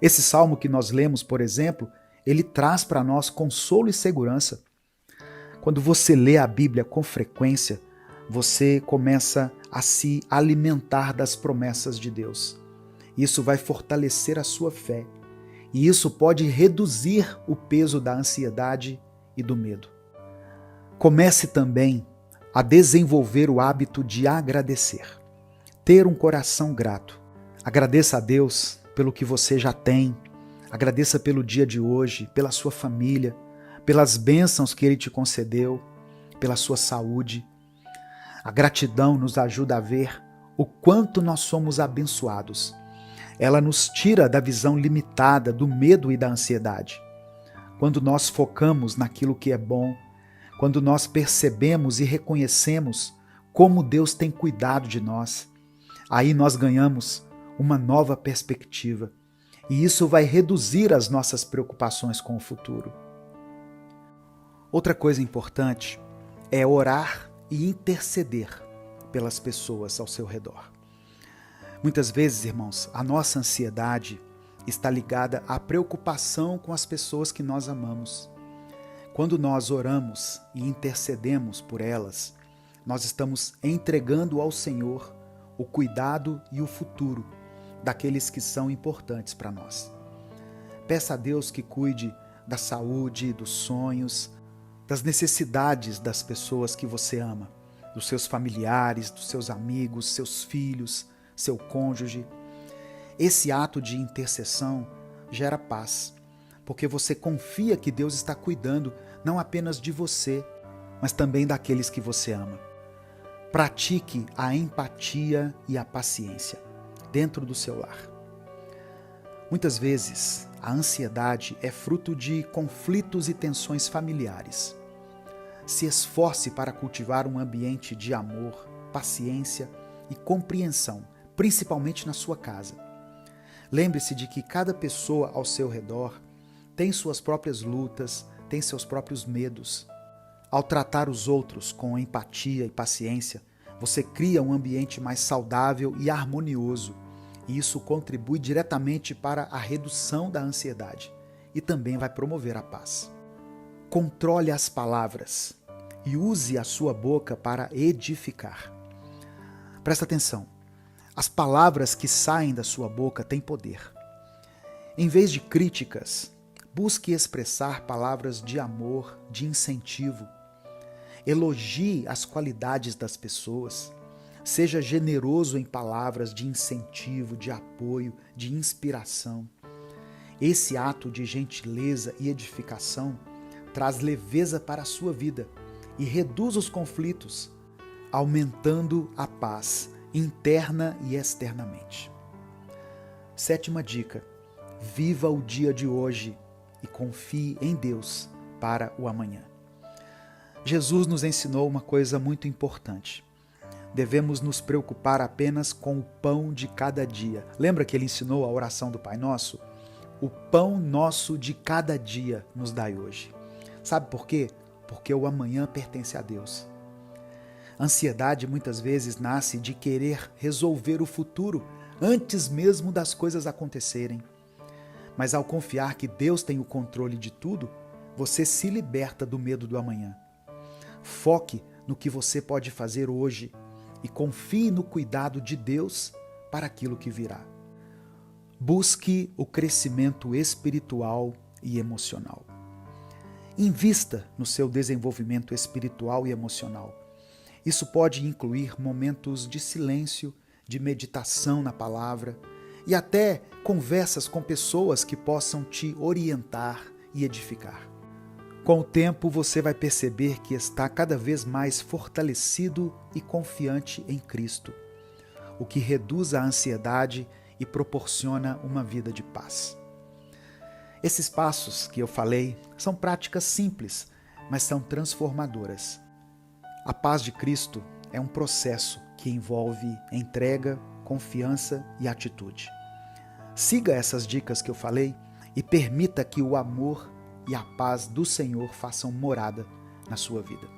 Esse salmo que nós lemos, por exemplo, ele traz para nós consolo e segurança. Quando você lê a Bíblia com frequência, você começa a se alimentar das promessas de Deus. Isso vai fortalecer a sua fé. E isso pode reduzir o peso da ansiedade e do medo. Comece também a desenvolver o hábito de agradecer. Ter um coração grato. Agradeça a Deus pelo que você já tem. Agradeça pelo dia de hoje, pela sua família, pelas bênçãos que Ele te concedeu, pela sua saúde. A gratidão nos ajuda a ver o quanto nós somos abençoados. Ela nos tira da visão limitada do medo e da ansiedade. Quando nós focamos naquilo que é bom, quando nós percebemos e reconhecemos como Deus tem cuidado de nós, aí nós ganhamos uma nova perspectiva E isso vai reduzir as nossas preocupações com o futuro. Outra coisa importante é orar e interceder pelas pessoas ao seu redor. Muitas vezes, irmãos, a nossa ansiedade está ligada à preocupação com as pessoas que nós amamos. Quando nós oramos e intercedemos por elas, nós estamos entregando ao Senhor o cuidado e o futuro daqueles que são importantes para nós. Peça a Deus que cuide da saúde, dos sonhos, das necessidades das pessoas que você ama, dos seus familiares, dos seus amigos, seus filhos, seu cônjuge. Esse ato de intercessão gera paz, porque você confia que Deus está cuidando não apenas de você, mas também daqueles que você ama. Pratique a empatia e a paciência dentro do seu lar. Muitas vezes, a ansiedade é fruto de conflitos e tensões familiares. Se esforce para cultivar um ambiente de amor, paciência e compreensão, principalmente na sua casa. Lembre-se de que cada pessoa ao seu redor tem suas próprias lutas, tem seus próprios medos. Ao tratar os outros com empatia e paciência, você cria um ambiente mais saudável e harmonioso, e isso contribui diretamente para a redução da ansiedade e também vai promover a paz. Controle as palavras e use a sua boca para edificar. Presta atenção, as palavras que saem da sua boca têm poder. Em vez de críticas, busque expressar palavras de amor, de incentivo. Elogie as qualidades das pessoas. Seja generoso em palavras de incentivo, de apoio, de inspiração. Esse ato de gentileza e edificação traz leveza para a sua vida e reduz os conflitos, aumentando a paz interna e externamente. 7ª dica: viva o dia de hoje e confie em Deus para o amanhã. Jesus nos ensinou uma coisa muito importante. Devemos nos preocupar apenas com o pão de cada dia. Lembra que ele ensinou a oração do Pai Nosso? O pão nosso de cada dia nos dai hoje. Sabe por quê? Porque o amanhã pertence a Deus. A ansiedade muitas vezes nasce de querer resolver o futuro antes mesmo das coisas acontecerem. Mas ao confiar que Deus tem o controle de tudo, você se liberta do medo do amanhã. Foque no que você pode fazer hoje e confie no cuidado de Deus para aquilo que virá. Busque o crescimento espiritual e emocional. Invista no seu desenvolvimento espiritual e emocional. Isso pode incluir momentos de silêncio, de meditação na palavra e até conversas com pessoas que possam te orientar e edificar. Com o tempo, você vai perceber que está cada vez mais fortalecido e confiante em Cristo, o que reduz a ansiedade e proporciona uma vida de paz. Esses passos que eu falei são práticas simples, mas são transformadoras. A paz de Cristo é um processo que envolve entrega, confiança e atitude. Siga essas dicas que eu falei e permita que o amor e a paz do Senhor façam morada na sua vida.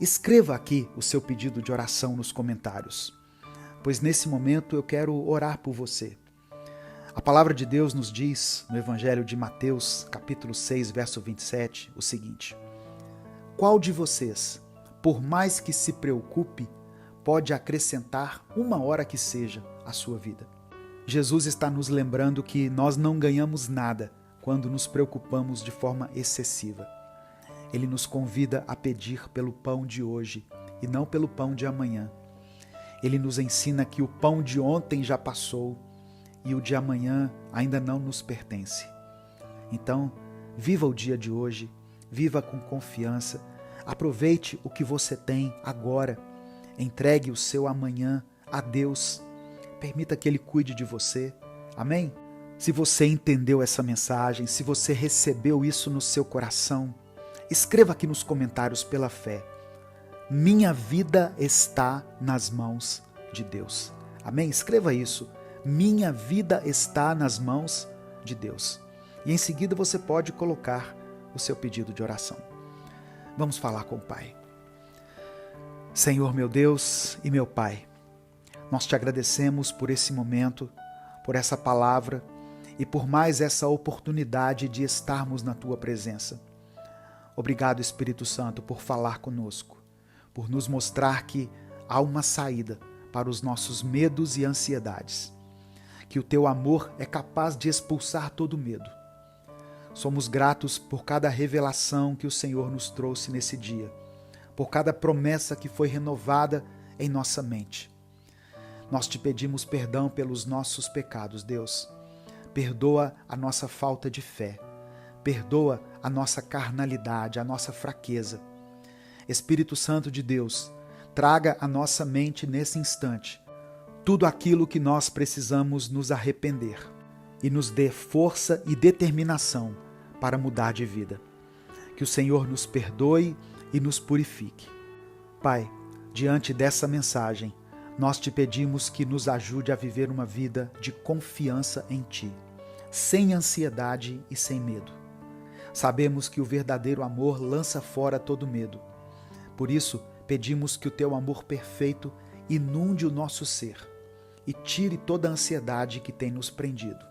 Escreva aqui o seu pedido de oração nos comentários, pois nesse momento eu quero orar por você. A palavra de Deus nos diz, no Evangelho de Mateus, capítulo 6, verso 27, o seguinte: qual de vocês, por mais que se preocupe, pode acrescentar 1 hora que seja à sua vida? Jesus está nos lembrando que nós não ganhamos nada quando nos preocupamos de forma excessiva. Ele nos convida a pedir pelo pão de hoje e não pelo pão de amanhã. Ele nos ensina que o pão de ontem já passou e o de amanhã ainda não nos pertence. Então, viva o dia de hoje, viva com confiança, aproveite o que você tem agora, entregue o seu amanhã a Deus, permita que Ele cuide de você. Amém? Se você entendeu essa mensagem, se você recebeu isso no seu coração, escreva aqui nos comentários pela fé: minha vida está nas mãos de Deus. Amém? Escreva isso. minha vida está nas mãos de Deus. E em seguida você pode colocar o seu pedido de oração. Vamos falar com o Pai. Senhor, meu Deus e meu Pai, nós te agradecemos por esse momento, por essa palavra e por mais essa oportunidade de estarmos na tua presença. Obrigado, Espírito Santo, por falar conosco, por nos mostrar que há uma saída para os nossos medos e ansiedades, que o teu amor é capaz de expulsar todo medo. Somos gratos por cada revelação que o Senhor nos trouxe nesse dia, por cada promessa que foi renovada em nossa mente. Nós te pedimos perdão pelos nossos pecados, Deus. Perdoa a nossa falta de fé. Perdoa a nossa carnalidade, a nossa fraqueza. Espírito Santo de Deus, traga à nossa mente nesse instante tudo aquilo que nós precisamos nos arrepender e nos dê força e determinação para mudar de vida. Que o Senhor nos perdoe e nos purifique. Pai, diante dessa mensagem, nós te pedimos que nos ajude a viver uma vida de confiança em Ti, sem ansiedade e sem medo. Sabemos que o verdadeiro amor lança fora todo medo. Por isso, pedimos que o Teu amor perfeito inunde o nosso ser e tire toda a ansiedade que tem nos prendido.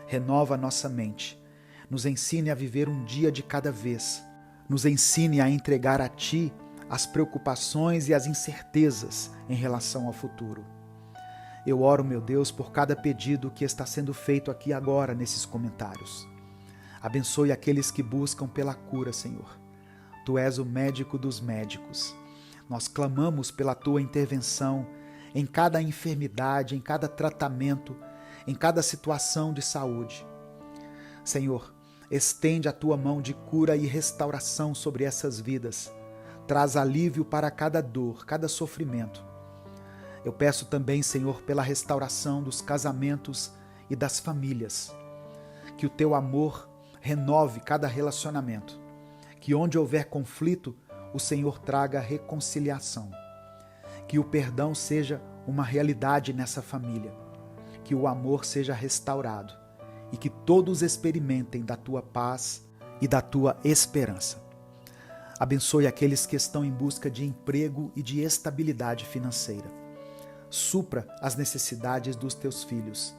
Renova a nossa mente, nos ensine a viver um dia de cada vez, nos ensine a entregar a Ti as preocupações e as incertezas em relação ao futuro. Eu oro, meu Deus, por cada pedido que está sendo feito aqui agora nesses comentários. Abençoe aqueles que buscam pela cura, Senhor. Tu és o médico dos médicos. Nós clamamos pela Tua intervenção em cada enfermidade, em cada tratamento, em cada situação de saúde. Senhor, estende a Tua mão de cura e restauração sobre essas vidas. Traz alívio para cada dor, cada sofrimento. Eu peço também, Senhor, pela restauração dos casamentos e das famílias. Que o Teu amor renove cada relacionamento. Que onde houver conflito, o Senhor traga reconciliação. Que o perdão seja uma realidade nessa família. Que o amor seja restaurado. E que todos experimentem da Tua paz e da Tua esperança. Abençoe aqueles que estão em busca de emprego e de estabilidade financeira. Supra as necessidades dos Teus filhos.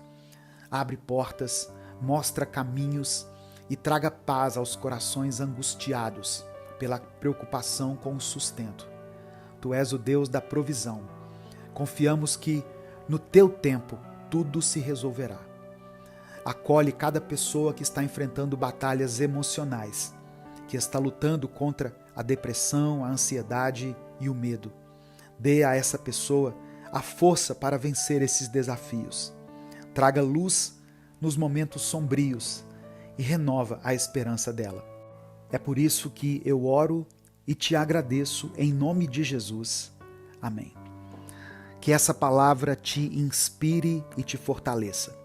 Abre portas, mostra caminhos e traga paz aos corações angustiados pela preocupação com o sustento. Tu és o Deus da provisão. Confiamos que, no Teu tempo, tudo se resolverá. Acolhe cada pessoa que está enfrentando batalhas emocionais, que está lutando contra a depressão, a ansiedade e o medo. Dê a essa pessoa a força para vencer esses desafios. Traga luz nos momentos sombrios e renova a esperança dela. É por isso que eu oro e te agradeço em nome de Jesus. Amém. Que essa palavra te inspire e te fortaleça.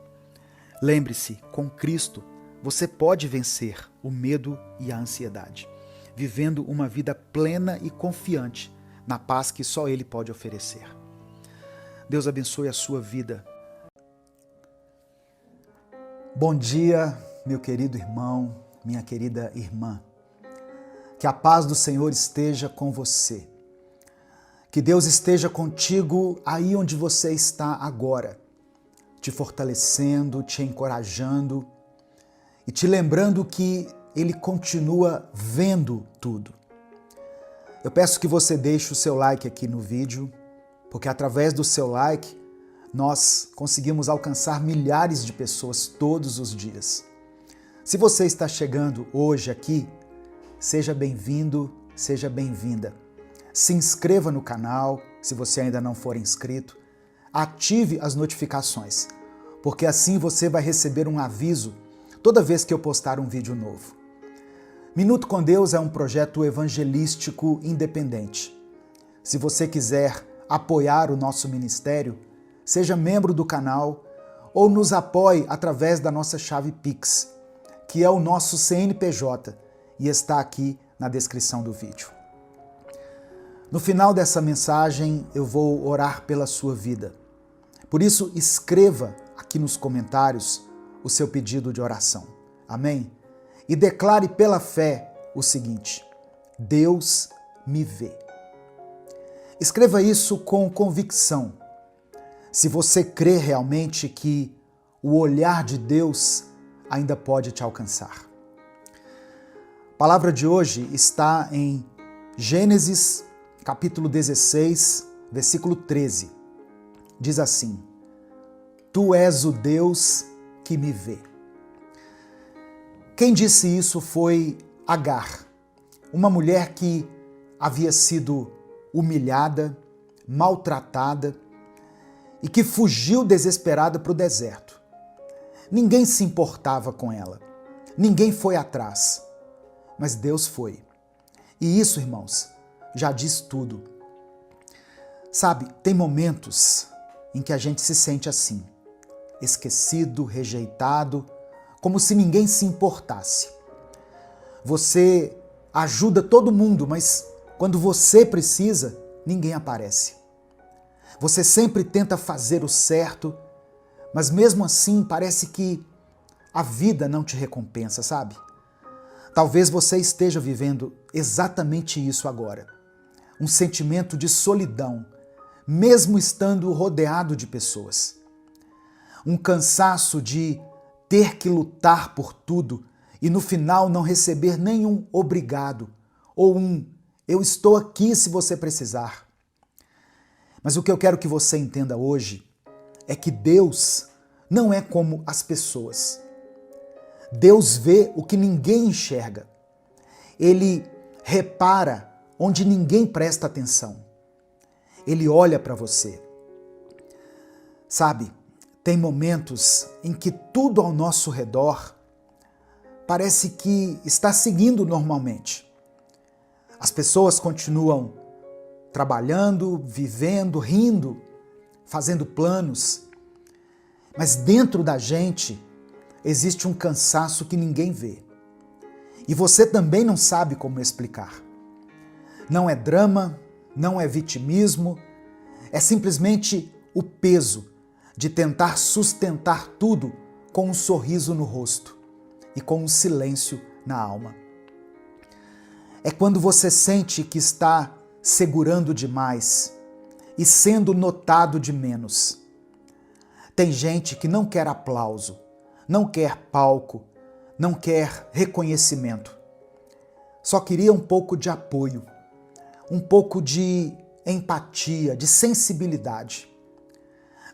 Lembre-se, com Cristo, você pode vencer o medo e a ansiedade, vivendo uma vida plena e confiante na paz que só Ele pode oferecer. Deus abençoe a sua vida. Bom dia, meu querido irmão, minha querida irmã. Que a paz do Senhor esteja com você. Que Deus esteja contigo aí onde você está agora, te fortalecendo, te encorajando e te lembrando que Ele continua vendo tudo. Eu peço que você deixe o seu like aqui no vídeo, porque através do seu like nós conseguimos alcançar milhares de pessoas todos os dias. Se você está chegando hoje aqui, seja bem-vindo, seja bem-vinda. Se inscreva no canal, se você ainda não for inscrito. Ative as notificações, porque assim você vai receber um aviso toda vez que eu postar um vídeo novo. Minuto com Deus é um projeto evangelístico independente. Se você quiser apoiar o nosso ministério, seja membro do canal ou nos apoie através da nossa chave Pix, que é o nosso CNPJ e está aqui na descrição do vídeo. No final dessa mensagem, eu vou orar pela sua vida. Por isso, escreva aqui nos comentários o seu pedido de oração. Amém? E declare pela fé o seguinte: Deus me vê. Escreva isso com convicção. Se você crê realmente que o olhar de Deus ainda pode te alcançar. A palavra de hoje está em Gênesis, capítulo 16, versículo 13. Diz assim: Tu és o Deus que me vê. Quem disse isso foi Agar, uma mulher que havia sido humilhada, maltratada e que fugiu desesperada para o deserto. Ninguém se importava com ela, ninguém foi atrás, mas Deus foi. E isso, irmãos, já diz tudo. Sabe, tem momentos em que a gente se sente assim, esquecido, rejeitado, como se ninguém se importasse. Você ajuda todo mundo, mas quando você precisa, ninguém aparece. Você sempre tenta fazer o certo, mas mesmo assim parece que a vida não te recompensa, sabe? Talvez você esteja vivendo exatamente isso agora. Um sentimento de solidão, mesmo estando rodeado de pessoas. Um cansaço de ter que lutar por tudo e no final não receber nenhum obrigado ou um eu estou aqui se você precisar. Mas o que eu quero que você entenda hoje é que Deus não é como as pessoas. Deus vê o que ninguém enxerga. Ele repara onde ninguém presta atenção. Ele olha para você. Sabe, tem momentos em que tudo ao nosso redor parece que está seguindo normalmente. As pessoas continuam trabalhando, vivendo, rindo, fazendo planos. Mas dentro da gente existe um cansaço que ninguém vê. E você também não sabe como explicar. Não é drama, não é vitimismo, é simplesmente o peso de tentar sustentar tudo com um sorriso no rosto e com um silêncio na alma. É quando você sente que está segurando demais e sendo notado de menos. Tem gente que não quer aplauso, não quer palco, não quer reconhecimento. Só queria um pouco de apoio, um pouco de empatia, de sensibilidade.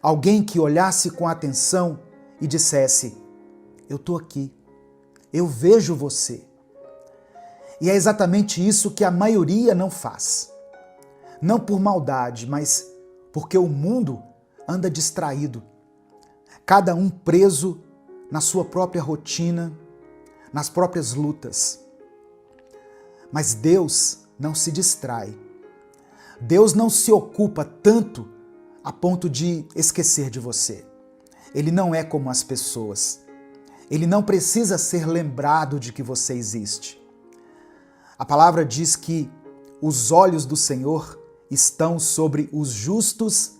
Alguém que olhasse com atenção e dissesse: eu estou aqui, eu vejo você. E é exatamente isso que a maioria não faz. Não por maldade, mas porque o mundo anda distraído. Cada um preso na sua própria rotina, nas próprias lutas. Mas Deus não se distrai. Deus não se ocupa tanto a ponto de esquecer de você. Ele não é como as pessoas. Ele não precisa ser lembrado de que você existe. A palavra diz que os olhos do Senhor estão sobre os justos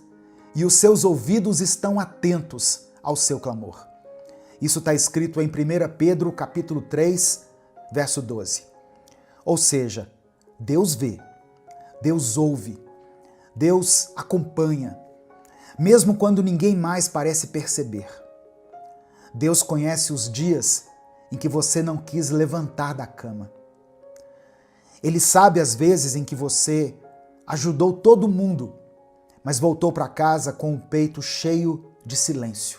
e os seus ouvidos estão atentos ao seu clamor. Isso está escrito em 1 Pedro, capítulo 3, verso 12. Ou seja, Deus vê, Deus ouve, Deus acompanha, mesmo quando ninguém mais parece perceber. Deus conhece os dias em que você não quis levantar da cama. Ele sabe as vezes em que você ajudou todo mundo, mas voltou para casa com o peito cheio de silêncio.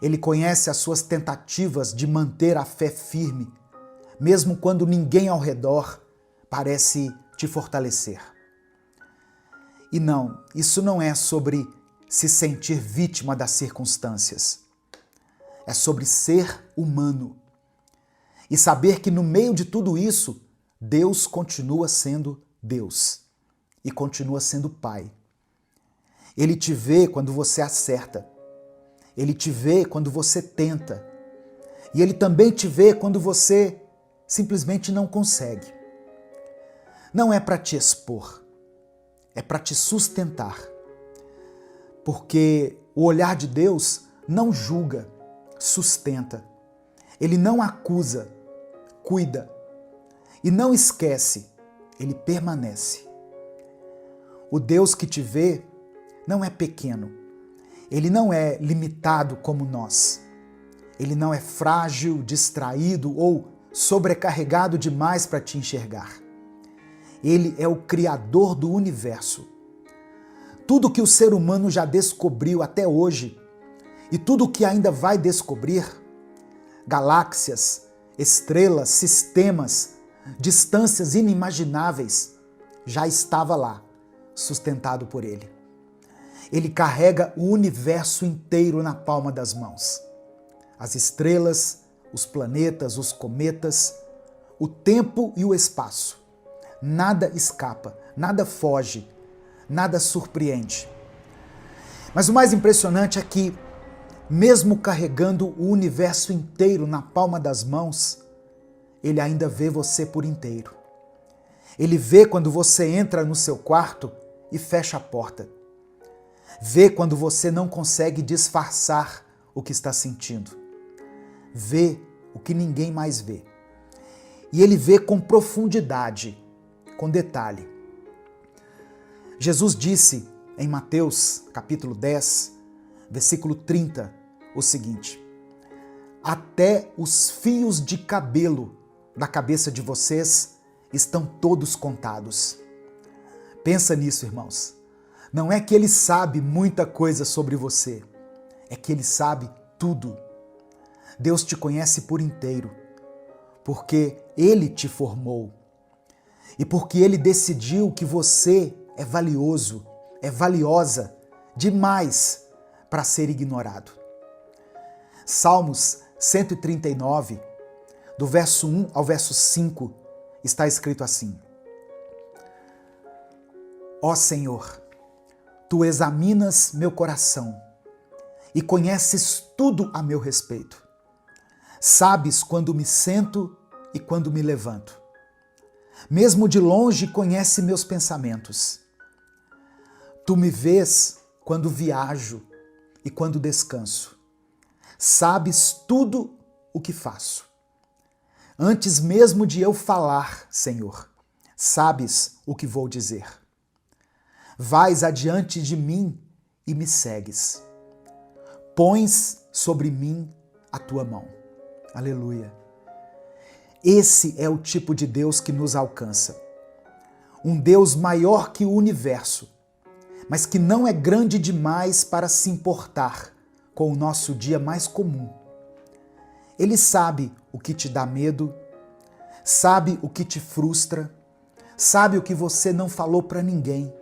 Ele conhece as suas tentativas de manter a fé firme, mesmo quando ninguém ao redor parece te fortalecer. E não, isso não é sobre se sentir vítima das circunstâncias. É sobre ser humano e saber que no meio de tudo isso, Deus continua sendo Deus e continua sendo Pai. Ele te vê quando você acerta. Ele te vê quando você tenta. E Ele também te vê quando você simplesmente não consegue. Não é para te expor, é para te sustentar. Porque o olhar de Deus não julga, sustenta. Ele não acusa, cuida. E não esquece, ele permanece. O Deus que te vê não é pequeno. Ele não é limitado como nós. Ele não é frágil, distraído ou sobrecarregado demais para te enxergar. Ele é o Criador do universo. Tudo que o ser humano já descobriu até hoje e tudo que ainda vai descobrir, galáxias, estrelas, sistemas, distâncias inimagináveis, já estava lá, sustentado por ele. Ele carrega o universo inteiro na palma das mãos. As estrelas, os planetas, os cometas, o tempo e o espaço. Nada escapa, nada foge, nada surpreende. Mas o mais impressionante é que, mesmo carregando o universo inteiro na palma das mãos, ele ainda vê você por inteiro. Ele vê quando você entra no seu quarto e fecha a porta. Vê quando você não consegue disfarçar o que está sentindo. Vê o que ninguém mais vê. E ele vê com profundidade, com detalhe. Jesus disse em Mateus, capítulo 10, versículo 30, o seguinte: até os fios de cabelo da cabeça de vocês estão todos contados. Pensa nisso, irmãos. Não é que ele sabe muita coisa sobre você, é que ele sabe tudo. Deus te conhece por inteiro, porque ele te formou e porque ele decidiu que você é valioso, é valiosa demais para ser ignorado. Salmos 139, do verso 1 ao verso 5, está escrito assim: ó Senhor, tu examinas meu coração e conheces tudo a meu respeito. Sabes quando me sento e quando me levanto. Mesmo de longe conhece meus pensamentos. Tu me vês quando viajo e quando descanso. Sabes tudo o que faço. Antes mesmo de eu falar, Senhor, sabes o que vou dizer. Vais adiante de mim e me segues. Pões sobre mim a tua mão. Aleluia. Esse é o tipo de Deus que nos alcança. Um Deus maior que o universo, mas que não é grande demais para se importar com o nosso dia mais comum. Ele sabe o que te dá medo, sabe o que te frustra, sabe o que você não falou para ninguém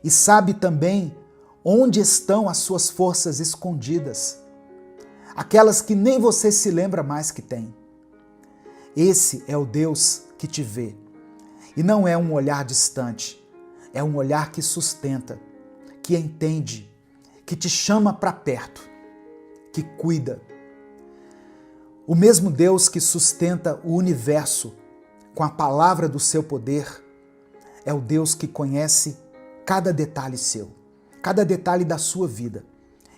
e sabe também onde estão as suas forças escondidas, aquelas que nem você se lembra mais que tem. Esse é o Deus que te vê. E não é um olhar distante, é um olhar que sustenta, que entende, que te chama para perto, que cuida. O mesmo Deus que sustenta o universo com a palavra do seu poder é o Deus que conhece cada detalhe seu, cada detalhe da sua vida,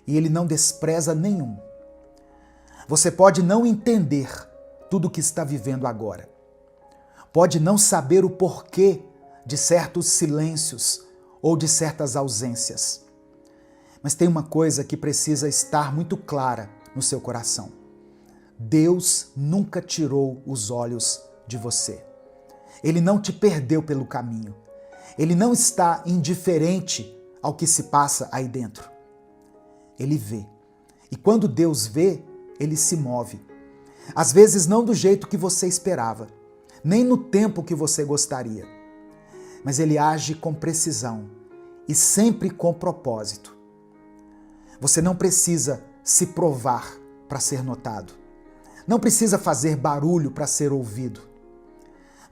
e ele não despreza nenhum. Você pode não entender tudo o que está vivendo agora. Pode não saber o porquê de certos silêncios ou de certas ausências. Mas tem uma coisa que precisa estar muito clara no seu coração. Deus nunca tirou os olhos de você. Ele não te perdeu pelo caminho. Ele não está indiferente ao que se passa aí dentro. Ele vê. E quando Deus vê, ele se move. Às vezes não do jeito que você esperava, nem no tempo que você gostaria. Mas ele age com precisão e sempre com propósito. Você não precisa se provar para ser notado. Não precisa fazer barulho para ser ouvido.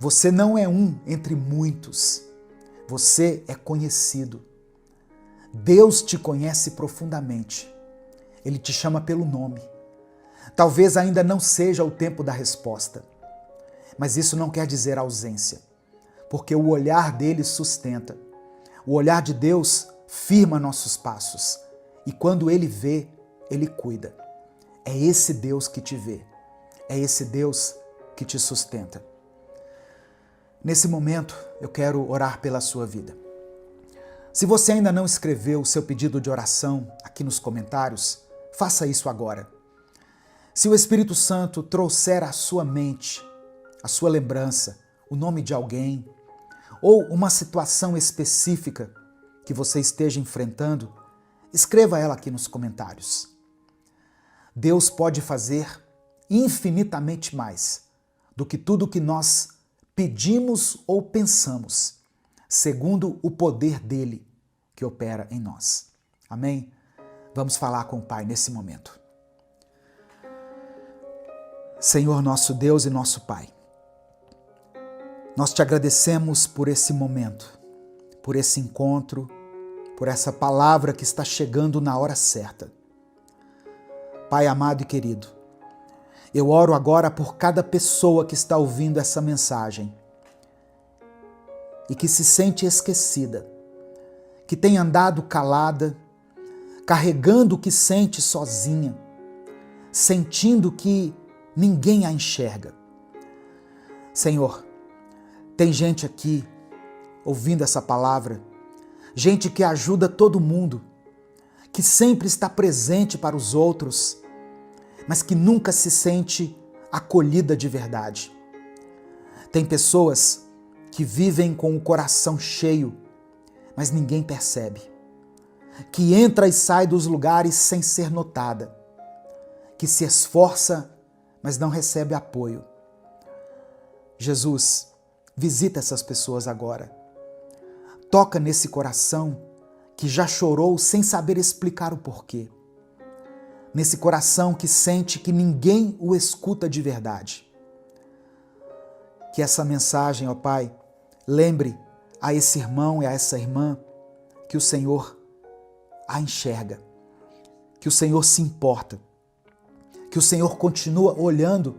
Você não é um entre muitos. Você é conhecido. Deus te conhece profundamente. Ele te chama pelo nome. Talvez ainda não seja o tempo da resposta, mas isso não quer dizer ausência, porque o olhar dele sustenta. O olhar de Deus firma nossos passos, e quando ele vê, Ele cuida. É esse Deus que te vê. É esse Deus que te sustenta. Nesse momento, eu quero orar pela sua vida. Se você ainda não escreveu o seu pedido de oração aqui nos comentários, faça isso agora. Se o Espírito Santo trouxer à sua mente, à sua lembrança, o nome de alguém ou uma situação específica que você esteja enfrentando, escreva ela aqui nos comentários. Deus pode fazer infinitamente mais do que tudo que nós pedimos ou pensamos, segundo o poder dele que opera em nós. Amém? Vamos falar com o Pai nesse momento. Senhor nosso Deus e nosso Pai, nós te agradecemos por esse momento, por esse encontro, por essa palavra que está chegando na hora certa. Pai amado e querido, eu oro agora por cada pessoa que está ouvindo essa mensagem e que se sente esquecida, que tem andado calada, carregando o que sente sozinha, sentindo que ninguém a enxerga. Senhor, tem gente aqui ouvindo essa palavra, gente que ajuda todo mundo, que sempre está presente para os outros, mas que nunca se sente acolhida de verdade. Tem pessoas que vivem com o coração cheio, mas ninguém percebe, que entra e sai dos lugares sem ser notada, que se esforça, mas não recebe apoio. Jesus, visita essas pessoas agora. Toca nesse coração que já chorou sem saber explicar o porquê. Nesse coração que sente que ninguém o escuta de verdade. Que essa mensagem, ó Pai, lembre a esse irmão e a essa irmã que o Senhor a enxerga, que o Senhor se importa, que o Senhor continua olhando,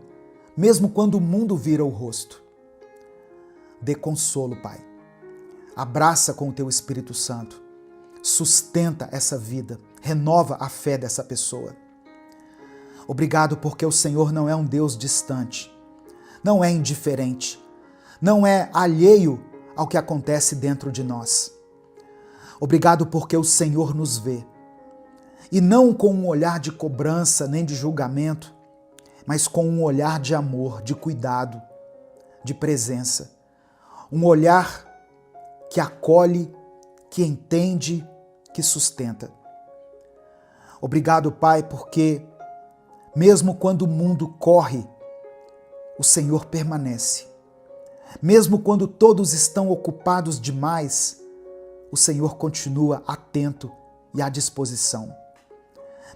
mesmo quando o mundo vira o rosto. Dê consolo, Pai. Abraça com o Teu Espírito Santo. Sustenta essa vida. Renova a fé dessa pessoa. Obrigado porque o Senhor não é um Deus distante, não é indiferente, não é alheio ao que acontece dentro de nós. Obrigado porque o Senhor nos vê. E não com um olhar de cobrança nem de julgamento, mas com um olhar de amor, de cuidado, de presença. Um olhar que acolhe, que entende, que sustenta. Obrigado, Pai, porque mesmo quando o mundo corre, o Senhor permanece. Mesmo quando todos estão ocupados demais, o Senhor continua atento e à disposição.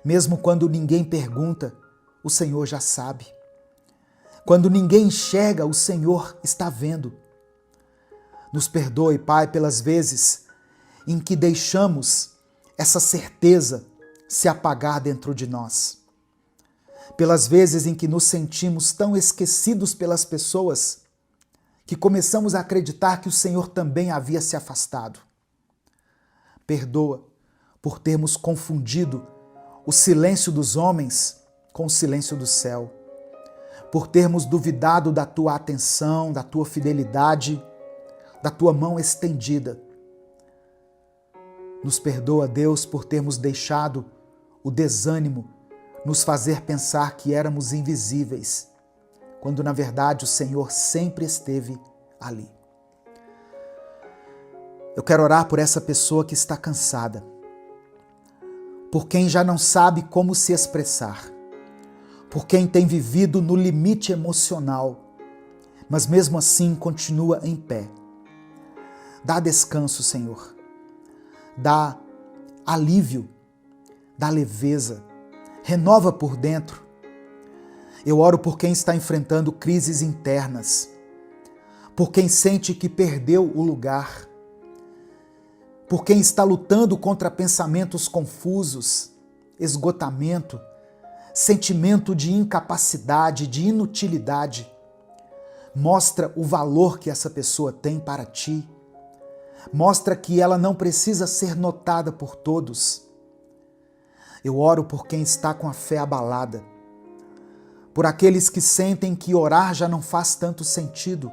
Mesmo quando ninguém pergunta, o Senhor já sabe. Quando ninguém enxerga, o Senhor está vendo. Nos perdoe, Pai, pelas vezes em que deixamos essa certeza se apagar dentro de nós. Pelas vezes em que nos sentimos tão esquecidos pelas pessoas que começamos a acreditar que o Senhor também havia se afastado. Perdoa por termos confundido o silêncio dos homens com o silêncio do céu, por termos duvidado da Tua atenção, da Tua fidelidade, da Tua mão estendida. Nos perdoa, Deus, por termos deixado o desânimo nos fazer pensar que éramos invisíveis, quando na verdade o Senhor sempre esteve ali. Eu quero orar por essa pessoa que está cansada, por quem já não sabe como se expressar, por quem tem vivido no limite emocional, mas mesmo assim continua em pé. Dá descanso, Senhor. Dá alívio, dá leveza, renova por dentro. Eu oro por quem está enfrentando crises internas, por quem sente que perdeu o lugar, por quem está lutando contra pensamentos confusos, esgotamento, sentimento de incapacidade, de inutilidade. Mostra o valor que essa pessoa tem para ti. Mostra que ela não precisa ser notada por todos. Eu oro por quem está com a fé abalada, por aqueles que sentem que orar já não faz tanto sentido,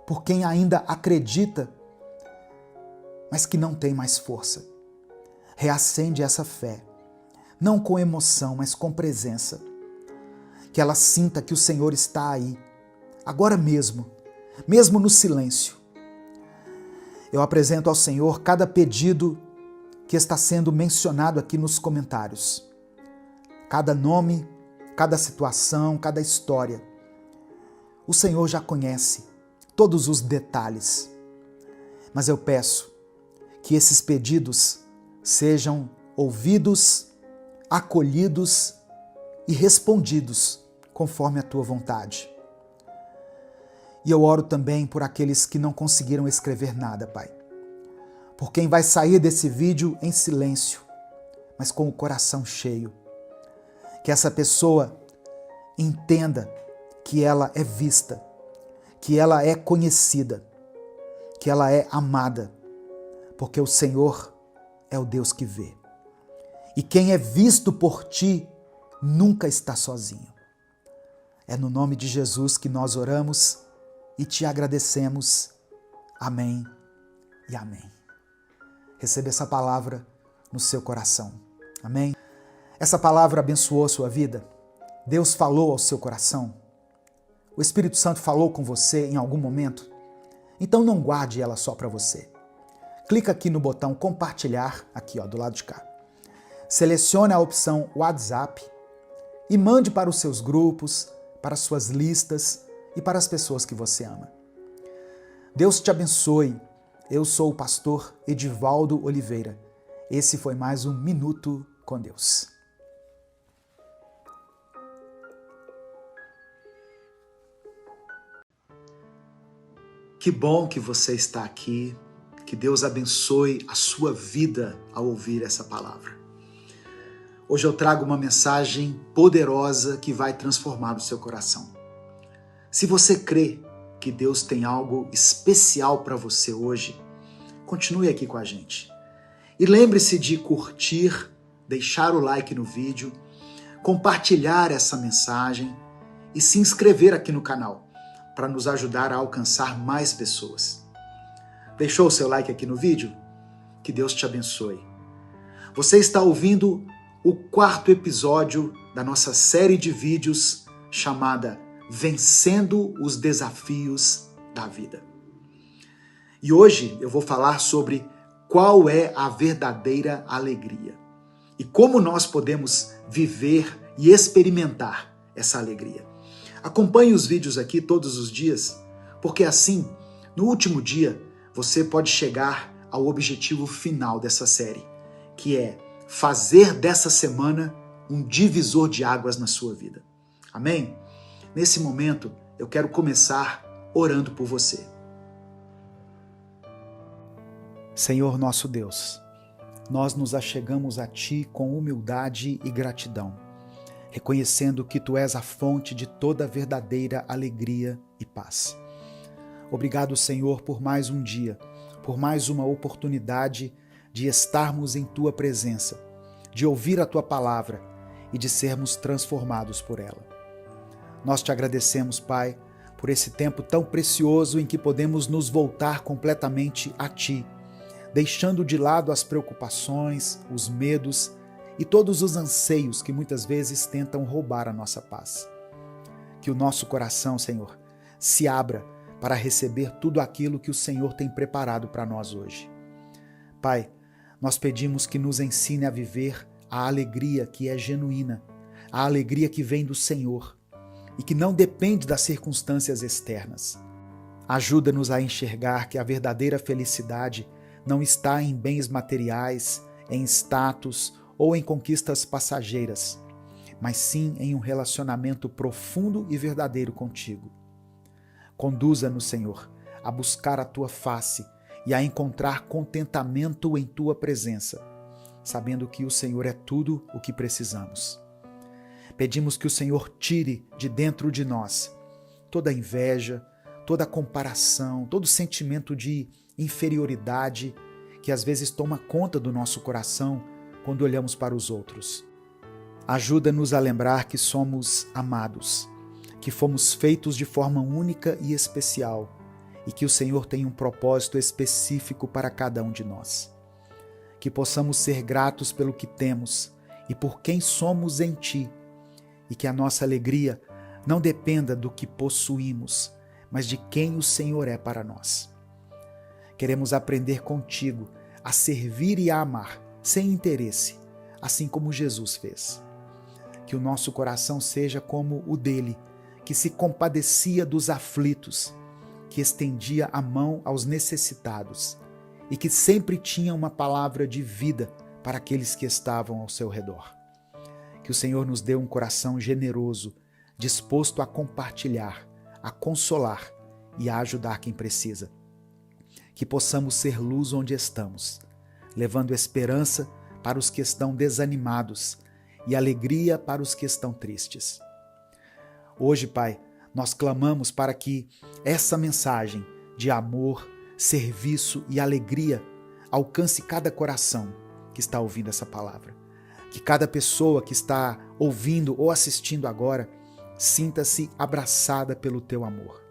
por quem ainda acredita, mas que não tem mais força. Reacende essa fé, não com emoção, mas com presença. Que ela sinta que o Senhor está aí, agora mesmo no silêncio. Eu apresento ao Senhor cada pedido que está sendo mencionado aqui nos comentários. Cada nome, cada situação, cada história. O Senhor já conhece todos os detalhes. Mas eu peço que esses pedidos sejam ouvidos, acolhidos e respondidos conforme a tua vontade. E eu oro também por aqueles que não conseguiram escrever nada, Pai. Por quem vai sair desse vídeo em silêncio, mas com o coração cheio. Que essa pessoa entenda que ela é vista, que ela é conhecida, que ela é amada, porque o Senhor é o Deus que vê. E quem é visto por ti nunca está sozinho. É no nome de Jesus que nós oramos e te agradecemos. Amém e amém. Receba essa palavra no seu coração. Amém? Essa palavra abençoou a sua vida? Deus falou ao seu coração? O Espírito Santo falou com você em algum momento? Então não guarde ela só para você. Clica aqui no botão compartilhar, aqui ó, do lado de cá. Selecione a opção WhatsApp e mande para os seus grupos, para as suas listas e para as pessoas que você ama. Deus te abençoe. Eu sou o pastor Edivaldo Oliveira. Esse foi mais um Minuto com Deus. Que bom que você está aqui. Que Deus abençoe a sua vida ao ouvir essa palavra. Hoje eu trago uma mensagem poderosa que vai transformar o seu coração. Se você crê que Deus tem algo especial para você hoje, continue aqui com a gente. E lembre-se de curtir, deixar o like no vídeo, compartilhar essa mensagem e se inscrever aqui no canal para nos ajudar a alcançar mais pessoas. Deixou o seu like aqui no vídeo? Que Deus te abençoe. Você está ouvindo o 4º episódio da nossa série de vídeos chamada Vencendo os Desafios da Vida. E hoje eu vou falar sobre qual é a verdadeira alegria e como nós podemos viver e experimentar essa alegria. Acompanhe os vídeos aqui todos os dias, porque assim, no último dia, você pode chegar ao objetivo final dessa série, que é fazer dessa semana um divisor de águas na sua vida. Amém? Nesse momento, eu quero começar orando por você. Senhor nosso Deus, nós nos achegamos a Ti com humildade e gratidão, reconhecendo que Tu és a fonte de toda verdadeira alegria e paz. Obrigado, Senhor, por mais um dia, por mais uma oportunidade de estarmos em Tua presença, de ouvir a Tua palavra e de sermos transformados por ela. Nós te agradecemos, Pai, por esse tempo tão precioso em que podemos nos voltar completamente a Ti, deixando de lado as preocupações, os medos e todos os anseios que muitas vezes tentam roubar a nossa paz. Que o nosso coração, Senhor, se abra para receber tudo aquilo que o Senhor tem preparado para nós hoje. Pai, nós pedimos que nos ensine a viver a alegria que é genuína, a alegria que vem do Senhor e que não depende das circunstâncias externas. Ajuda-nos a enxergar que a verdadeira felicidade não está em bens materiais, em status ou em conquistas passageiras, mas sim em um relacionamento profundo e verdadeiro contigo. Conduza-nos, Senhor, a buscar a Tua face e a encontrar contentamento em Tua presença, sabendo que o Senhor é tudo o que precisamos. Pedimos que o Senhor tire de dentro de nós toda inveja, toda comparação, todo sentimento de inferioridade que às vezes toma conta do nosso coração quando olhamos para os outros. Ajuda-nos a lembrar que somos amados, que fomos feitos de forma única e especial e que o Senhor tem um propósito específico para cada um de nós. Que possamos ser gratos pelo que temos e por quem somos em Ti, e que a nossa alegria não dependa do que possuímos, mas de quem o Senhor é para nós. Queremos aprender contigo a servir e a amar, sem interesse, assim como Jesus fez. Que o nosso coração seja como o dele, que se compadecia dos aflitos, que estendia a mão aos necessitados e que sempre tinha uma palavra de vida para aqueles que estavam ao seu redor. Que o Senhor nos dê um coração generoso, disposto a compartilhar, a consolar e a ajudar quem precisa. Que possamos ser luz onde estamos, levando esperança para os que estão desanimados e alegria para os que estão tristes. Hoje, Pai, nós clamamos para que essa mensagem de amor, serviço e alegria alcance cada coração que está ouvindo essa palavra. Que cada pessoa que está ouvindo ou assistindo agora sinta-se abraçada pelo teu amor.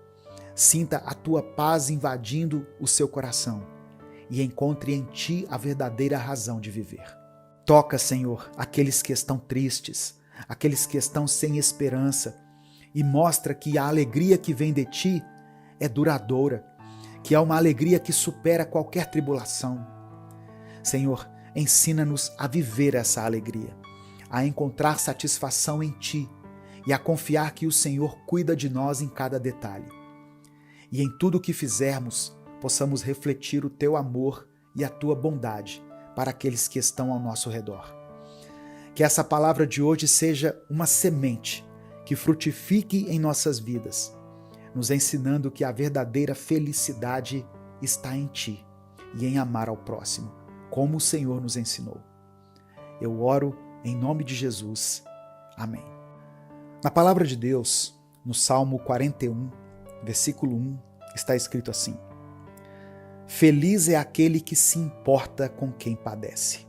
Sinta a tua paz invadindo o seu coração e encontre em ti a verdadeira razão de viver. Toca, Senhor, aqueles que estão tristes, aqueles que estão sem esperança, e mostra que a alegria que vem de ti é duradoura, que é uma alegria que supera qualquer tribulação. Senhor, ensina-nos a viver essa alegria, a encontrar satisfação em ti e a confiar que o Senhor cuida de nós em cada detalhe. E em tudo o que fizermos, possamos refletir o teu amor e a tua bondade para aqueles que estão ao nosso redor. Que essa palavra de hoje seja uma semente que frutifique em nossas vidas, nos ensinando que a verdadeira felicidade está em ti e em amar ao próximo, como o Senhor nos ensinou. Eu oro em nome de Jesus. Amém. Na palavra de Deus, no Salmo 41, versículo 1, está escrito assim: Feliz é aquele que se importa com quem padece.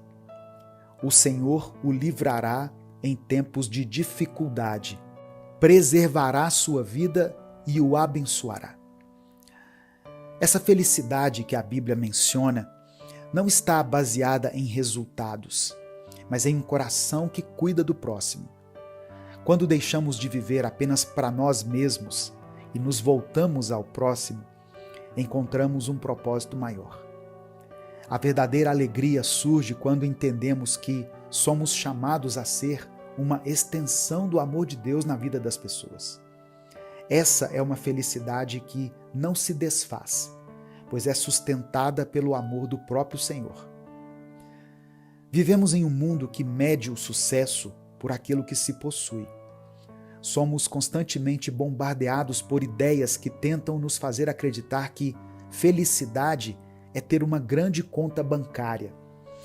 O Senhor o livrará em tempos de dificuldade, preservará sua vida e o abençoará. Essa felicidade que a Bíblia menciona não está baseada em resultados, mas em um coração que cuida do próximo. Quando deixamos de viver apenas para nós mesmos e nos voltamos ao próximo, encontramos um propósito maior. A verdadeira alegria surge quando entendemos que somos chamados a ser uma extensão do amor de Deus na vida das pessoas. Essa é uma felicidade que não se desfaz, pois é sustentada pelo amor do próprio Senhor. Vivemos em um mundo que mede o sucesso por aquilo que se possui. Somos constantemente bombardeados por ideias que tentam nos fazer acreditar que felicidade é ter uma grande conta bancária,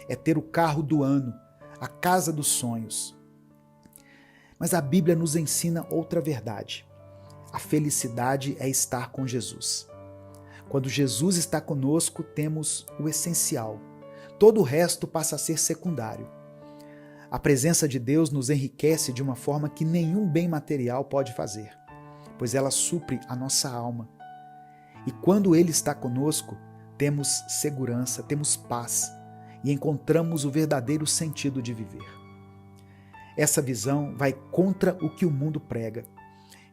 é ter o carro do ano, a casa dos sonhos. Mas a Bíblia nos ensina outra verdade. A felicidade é estar com Jesus. Quando Jesus está conosco, temos o essencial. Todo o resto passa a ser secundário. A presença de Deus nos enriquece de uma forma que nenhum bem material pode fazer, pois ela supre a nossa alma. E quando Ele está conosco, temos segurança, temos paz e encontramos o verdadeiro sentido de viver. Essa visão vai contra o que o mundo prega.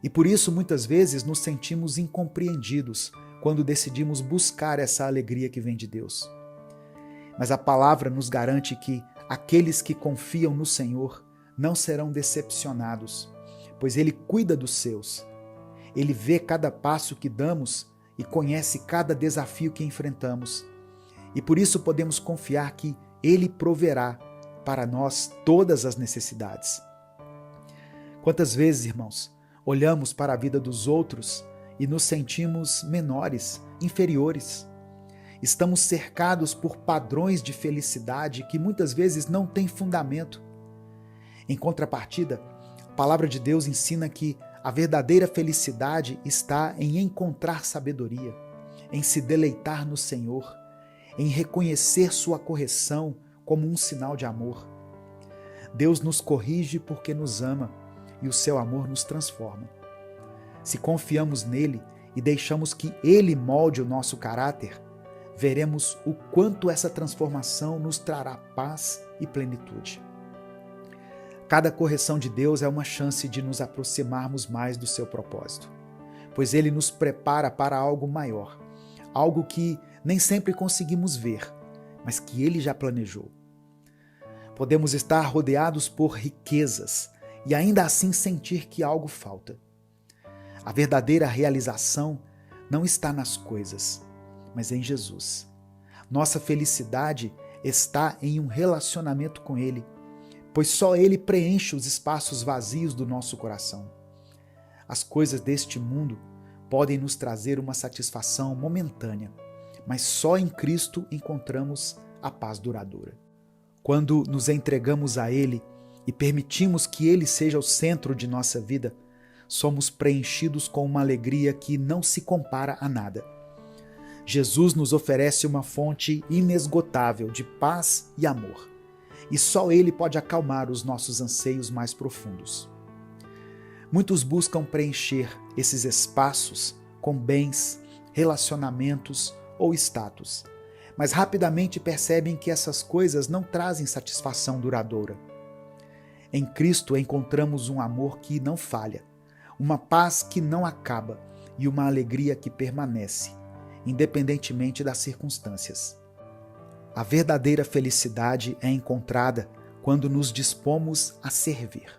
E por isso, muitas vezes, nos sentimos incompreendidos quando decidimos buscar essa alegria que vem de Deus. Mas a palavra nos garante que aqueles que confiam no Senhor não serão decepcionados, pois Ele cuida dos seus. Ele vê cada passo que damos e conhece cada desafio que enfrentamos. E por isso podemos confiar que Ele proverá para nós todas as necessidades. Quantas vezes, irmãos, olhamos para a vida dos outros e nos sentimos menores, inferiores. Estamos cercados por padrões de felicidade que muitas vezes não têm fundamento. Em contrapartida, a palavra de Deus ensina que a verdadeira felicidade está em encontrar sabedoria, em se deleitar no Senhor, em reconhecer sua correção como um sinal de amor, Deus nos corrige porque nos ama e o seu amor nos transforma. Se confiamos nele e deixamos que ele molde o nosso caráter, veremos o quanto essa transformação nos trará paz e plenitude. Cada correção de Deus é uma chance de nos aproximarmos mais do seu propósito, pois ele nos prepara para algo maior, algo que nem sempre conseguimos ver, mas que ele já planejou. Podemos estar rodeados por riquezas e ainda assim sentir que algo falta. A verdadeira realização não está nas coisas, mas em Jesus. Nossa felicidade está em um relacionamento com Ele, pois só Ele preenche os espaços vazios do nosso coração. As coisas deste mundo podem nos trazer uma satisfação momentânea, mas só em Cristo encontramos a paz duradoura. Quando nos entregamos a Ele e permitimos que Ele seja o centro de nossa vida, somos preenchidos com uma alegria que não se compara a nada. Jesus nos oferece uma fonte inesgotável de paz e amor, e só Ele pode acalmar os nossos anseios mais profundos. Muitos buscam preencher esses espaços com bens, relacionamentos ou status, mas rapidamente percebem que essas coisas não trazem satisfação duradoura. Em Cristo encontramos um amor que não falha, uma paz que não acaba e uma alegria que permanece, independentemente das circunstâncias. A verdadeira felicidade é encontrada quando nos dispomos a servir.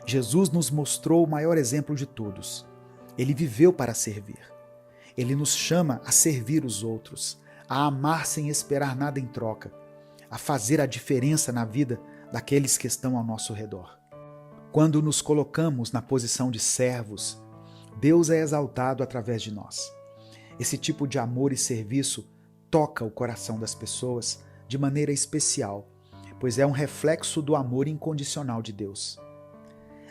Jesus nos mostrou o maior exemplo de todos. Ele viveu para servir. Ele nos chama a servir os outros, a amar sem esperar nada em troca, a fazer a diferença na vida daqueles que estão ao nosso redor. Quando nos colocamos na posição de servos, Deus é exaltado através de nós. Esse tipo de amor e serviço toca o coração das pessoas de maneira especial, pois é um reflexo do amor incondicional de Deus.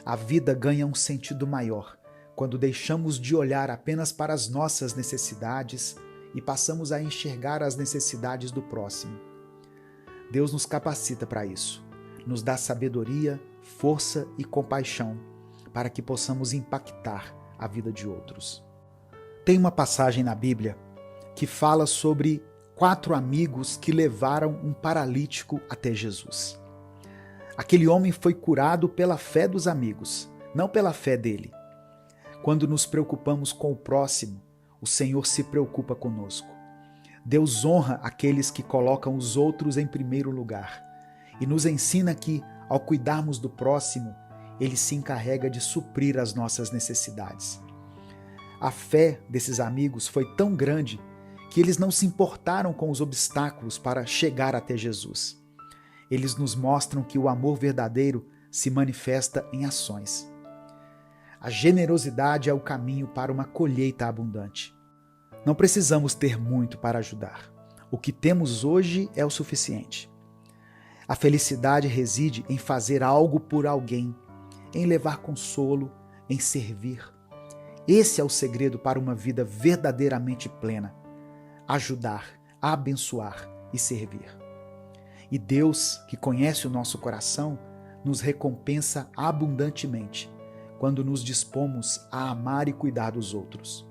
A vida ganha um sentido maior quando deixamos de olhar apenas para as nossas necessidades e passamos a enxergar as necessidades do próximo. Deus nos capacita para isso, nos dá sabedoria, força e compaixão para que possamos impactar a vida de outros. Tem uma passagem na Bíblia que fala sobre 4 amigos que levaram um paralítico até Jesus. Aquele homem foi curado pela fé dos amigos, não pela fé dele. Quando nos preocupamos com o próximo, o Senhor se preocupa conosco. Deus honra aqueles que colocam os outros em primeiro lugar e nos ensina que, ao cuidarmos do próximo, Ele se encarrega de suprir as nossas necessidades. A fé desses amigos foi tão grande que eles não se importaram com os obstáculos para chegar até Jesus. Eles nos mostram que o amor verdadeiro se manifesta em ações. A generosidade é o caminho para uma colheita abundante. Não precisamos ter muito para ajudar. O que temos hoje é o suficiente. A felicidade reside em fazer algo por alguém, em levar consolo, em servir. Esse é o segredo para uma vida verdadeiramente plena. Ajudar, abençoar e servir. E Deus, que conhece o nosso coração, nos recompensa abundantemente quando nos dispomos a amar e cuidar dos outros.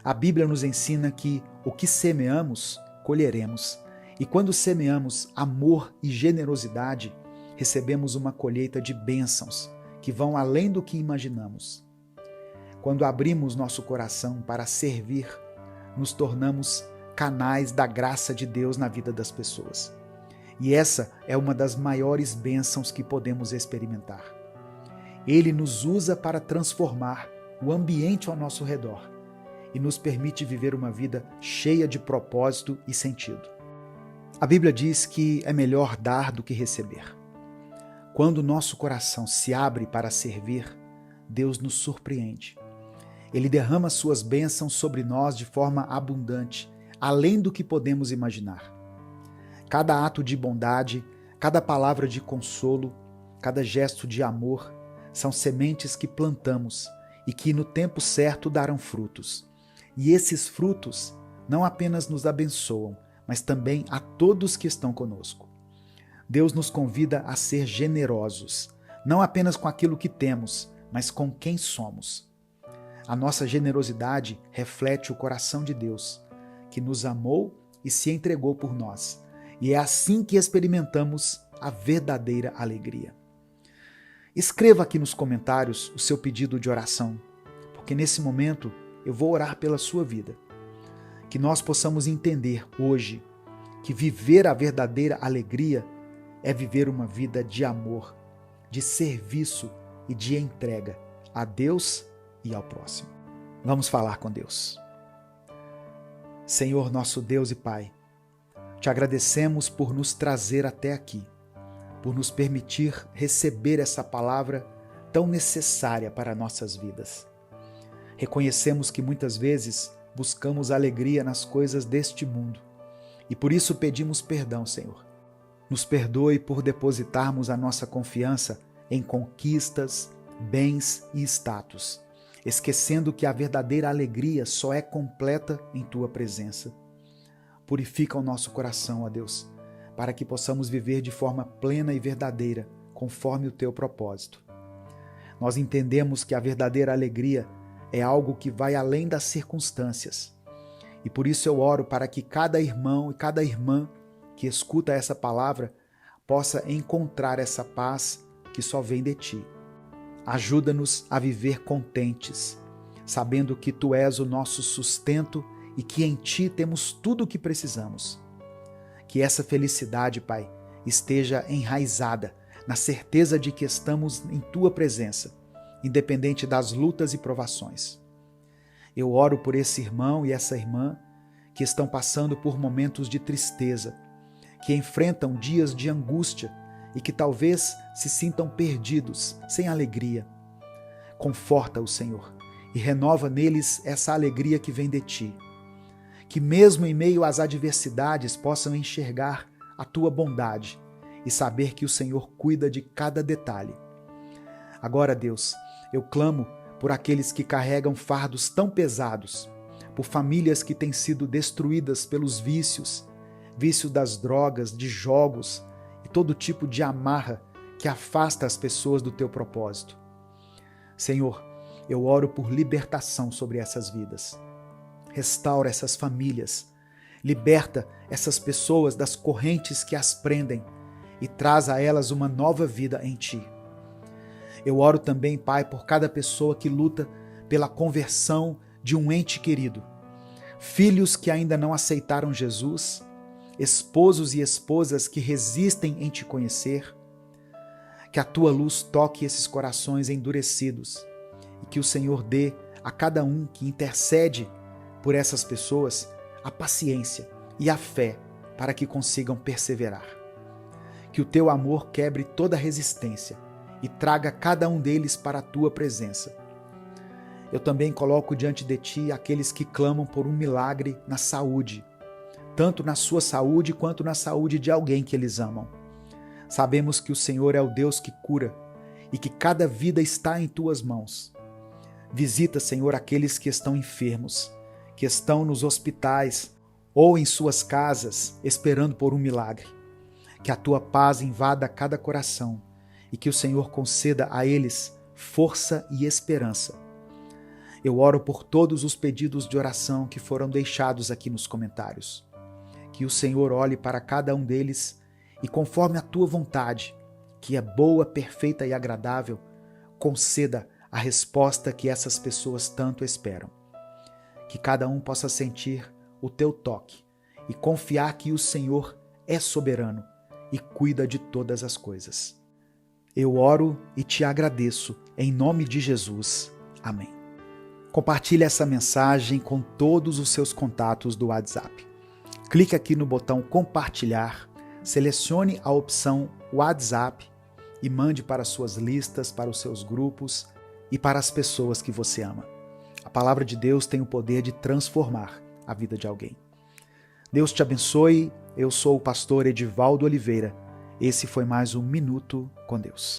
A Bíblia nos ensina que o que semeamos, colheremos. E quando semeamos amor e generosidade, recebemos uma colheita de bênçãos que vão além do que imaginamos. Quando abrimos nosso coração para servir, nos tornamos canais da graça de Deus na vida das pessoas. E essa é uma das maiores bênçãos que podemos experimentar. Ele nos usa para transformar o ambiente ao nosso redor e nos permite viver uma vida cheia de propósito e sentido. A Bíblia diz que é melhor dar do que receber. Quando nosso coração se abre para servir, Deus nos surpreende. Ele derrama suas bênçãos sobre nós de forma abundante, além do que podemos imaginar. Cada ato de bondade, cada palavra de consolo, cada gesto de amor são sementes que plantamos e que no tempo certo darão frutos. E esses frutos não apenas nos abençoam, mas também a todos que estão conosco. Deus nos convida a ser generosos, não apenas com aquilo que temos, mas com quem somos. A nossa generosidade reflete o coração de Deus, que nos amou e se entregou por nós. E é assim que experimentamos a verdadeira alegria. Escreva aqui nos comentários o seu pedido de oração, porque nesse momento eu vou orar pela sua vida. Que nós possamos entender hoje que viver a verdadeira alegria é viver uma vida de amor, de serviço e de entrega a Deus e ao próximo. Vamos falar com Deus. Senhor, nosso Deus e Pai, te agradecemos por nos trazer até aqui, por nos permitir receber essa palavra tão necessária para nossas vidas. Reconhecemos que muitas vezes buscamos alegria nas coisas deste mundo e por isso pedimos perdão, Senhor. Nos perdoe por depositarmos a nossa confiança em conquistas, bens e status, esquecendo que a verdadeira alegria só é completa em Tua presença. Purifica o nosso coração, ó Deus, para que possamos viver de forma plena e verdadeira, conforme o Teu propósito. Nós entendemos que a verdadeira alegria é algo que vai além das circunstâncias. E por isso eu oro para que cada irmão e cada irmã que escuta essa palavra possa encontrar essa paz que só vem de Ti. Ajuda-nos a viver contentes, sabendo que Tu és o nosso sustento e que em Ti temos tudo o que precisamos. Que essa felicidade, Pai, esteja enraizada na certeza de que estamos em Tua presença, independente das lutas e provações. Eu oro por esse irmão e essa irmã que estão passando por momentos de tristeza, que enfrentam dias de angústia e que talvez se sintam perdidos, sem alegria. Conforta-os, Senhor, e renova neles essa alegria que vem de Ti. Que mesmo em meio às adversidades possam enxergar a Tua bondade e saber que o Senhor cuida de cada detalhe. Agora, Deus, eu clamo por aqueles que carregam fardos tão pesados, por famílias que têm sido destruídas pelos vícios das drogas, de jogos e todo tipo de amarra que afasta as pessoas do Teu propósito. Senhor, eu oro por libertação sobre essas vidas. Restaura essas famílias, liberta essas pessoas das correntes que as prendem e traz a elas uma nova vida em Ti. Eu oro também, Pai, por cada pessoa que luta pela conversão de um ente querido, filhos que ainda não aceitaram Jesus, esposos e esposas que resistem em Te conhecer. Que a Tua luz toque esses corações endurecidos e que o Senhor dê a cada um que intercede por essas pessoas a paciência e a fé para que consigam perseverar. Que o Teu amor quebre toda resistência e traga cada um deles para a Tua presença. Eu também coloco diante de Ti aqueles que clamam por um milagre na saúde, tanto na sua saúde quanto na saúde de alguém que eles amam. Sabemos que o Senhor é o Deus que cura e que cada vida está em Tuas mãos. Visita, Senhor, aqueles que estão enfermos, que estão nos hospitais ou em suas casas esperando por um milagre. Que a Tua paz invada cada coração e que o Senhor conceda a eles força e esperança. Eu oro por todos os pedidos de oração que foram deixados aqui nos comentários. Que o Senhor olhe para cada um deles e, conforme a Tua vontade, que é boa, perfeita e agradável, conceda a resposta que essas pessoas tanto esperam. Que cada um possa sentir o Teu toque e confiar que o Senhor é soberano e cuida de todas as coisas. Eu oro e Te agradeço, em nome de Jesus. Amém. Compartilhe essa mensagem com todos os seus contatos do WhatsApp. Clique aqui no botão compartilhar, selecione a opção WhatsApp e mande para suas listas, para os seus grupos e para as pessoas que você ama. A palavra de Deus tem o poder de transformar a vida de alguém. Deus te abençoe. Eu sou o pastor Edivaldo Oliveira. Esse foi mais um Minuto com Deus.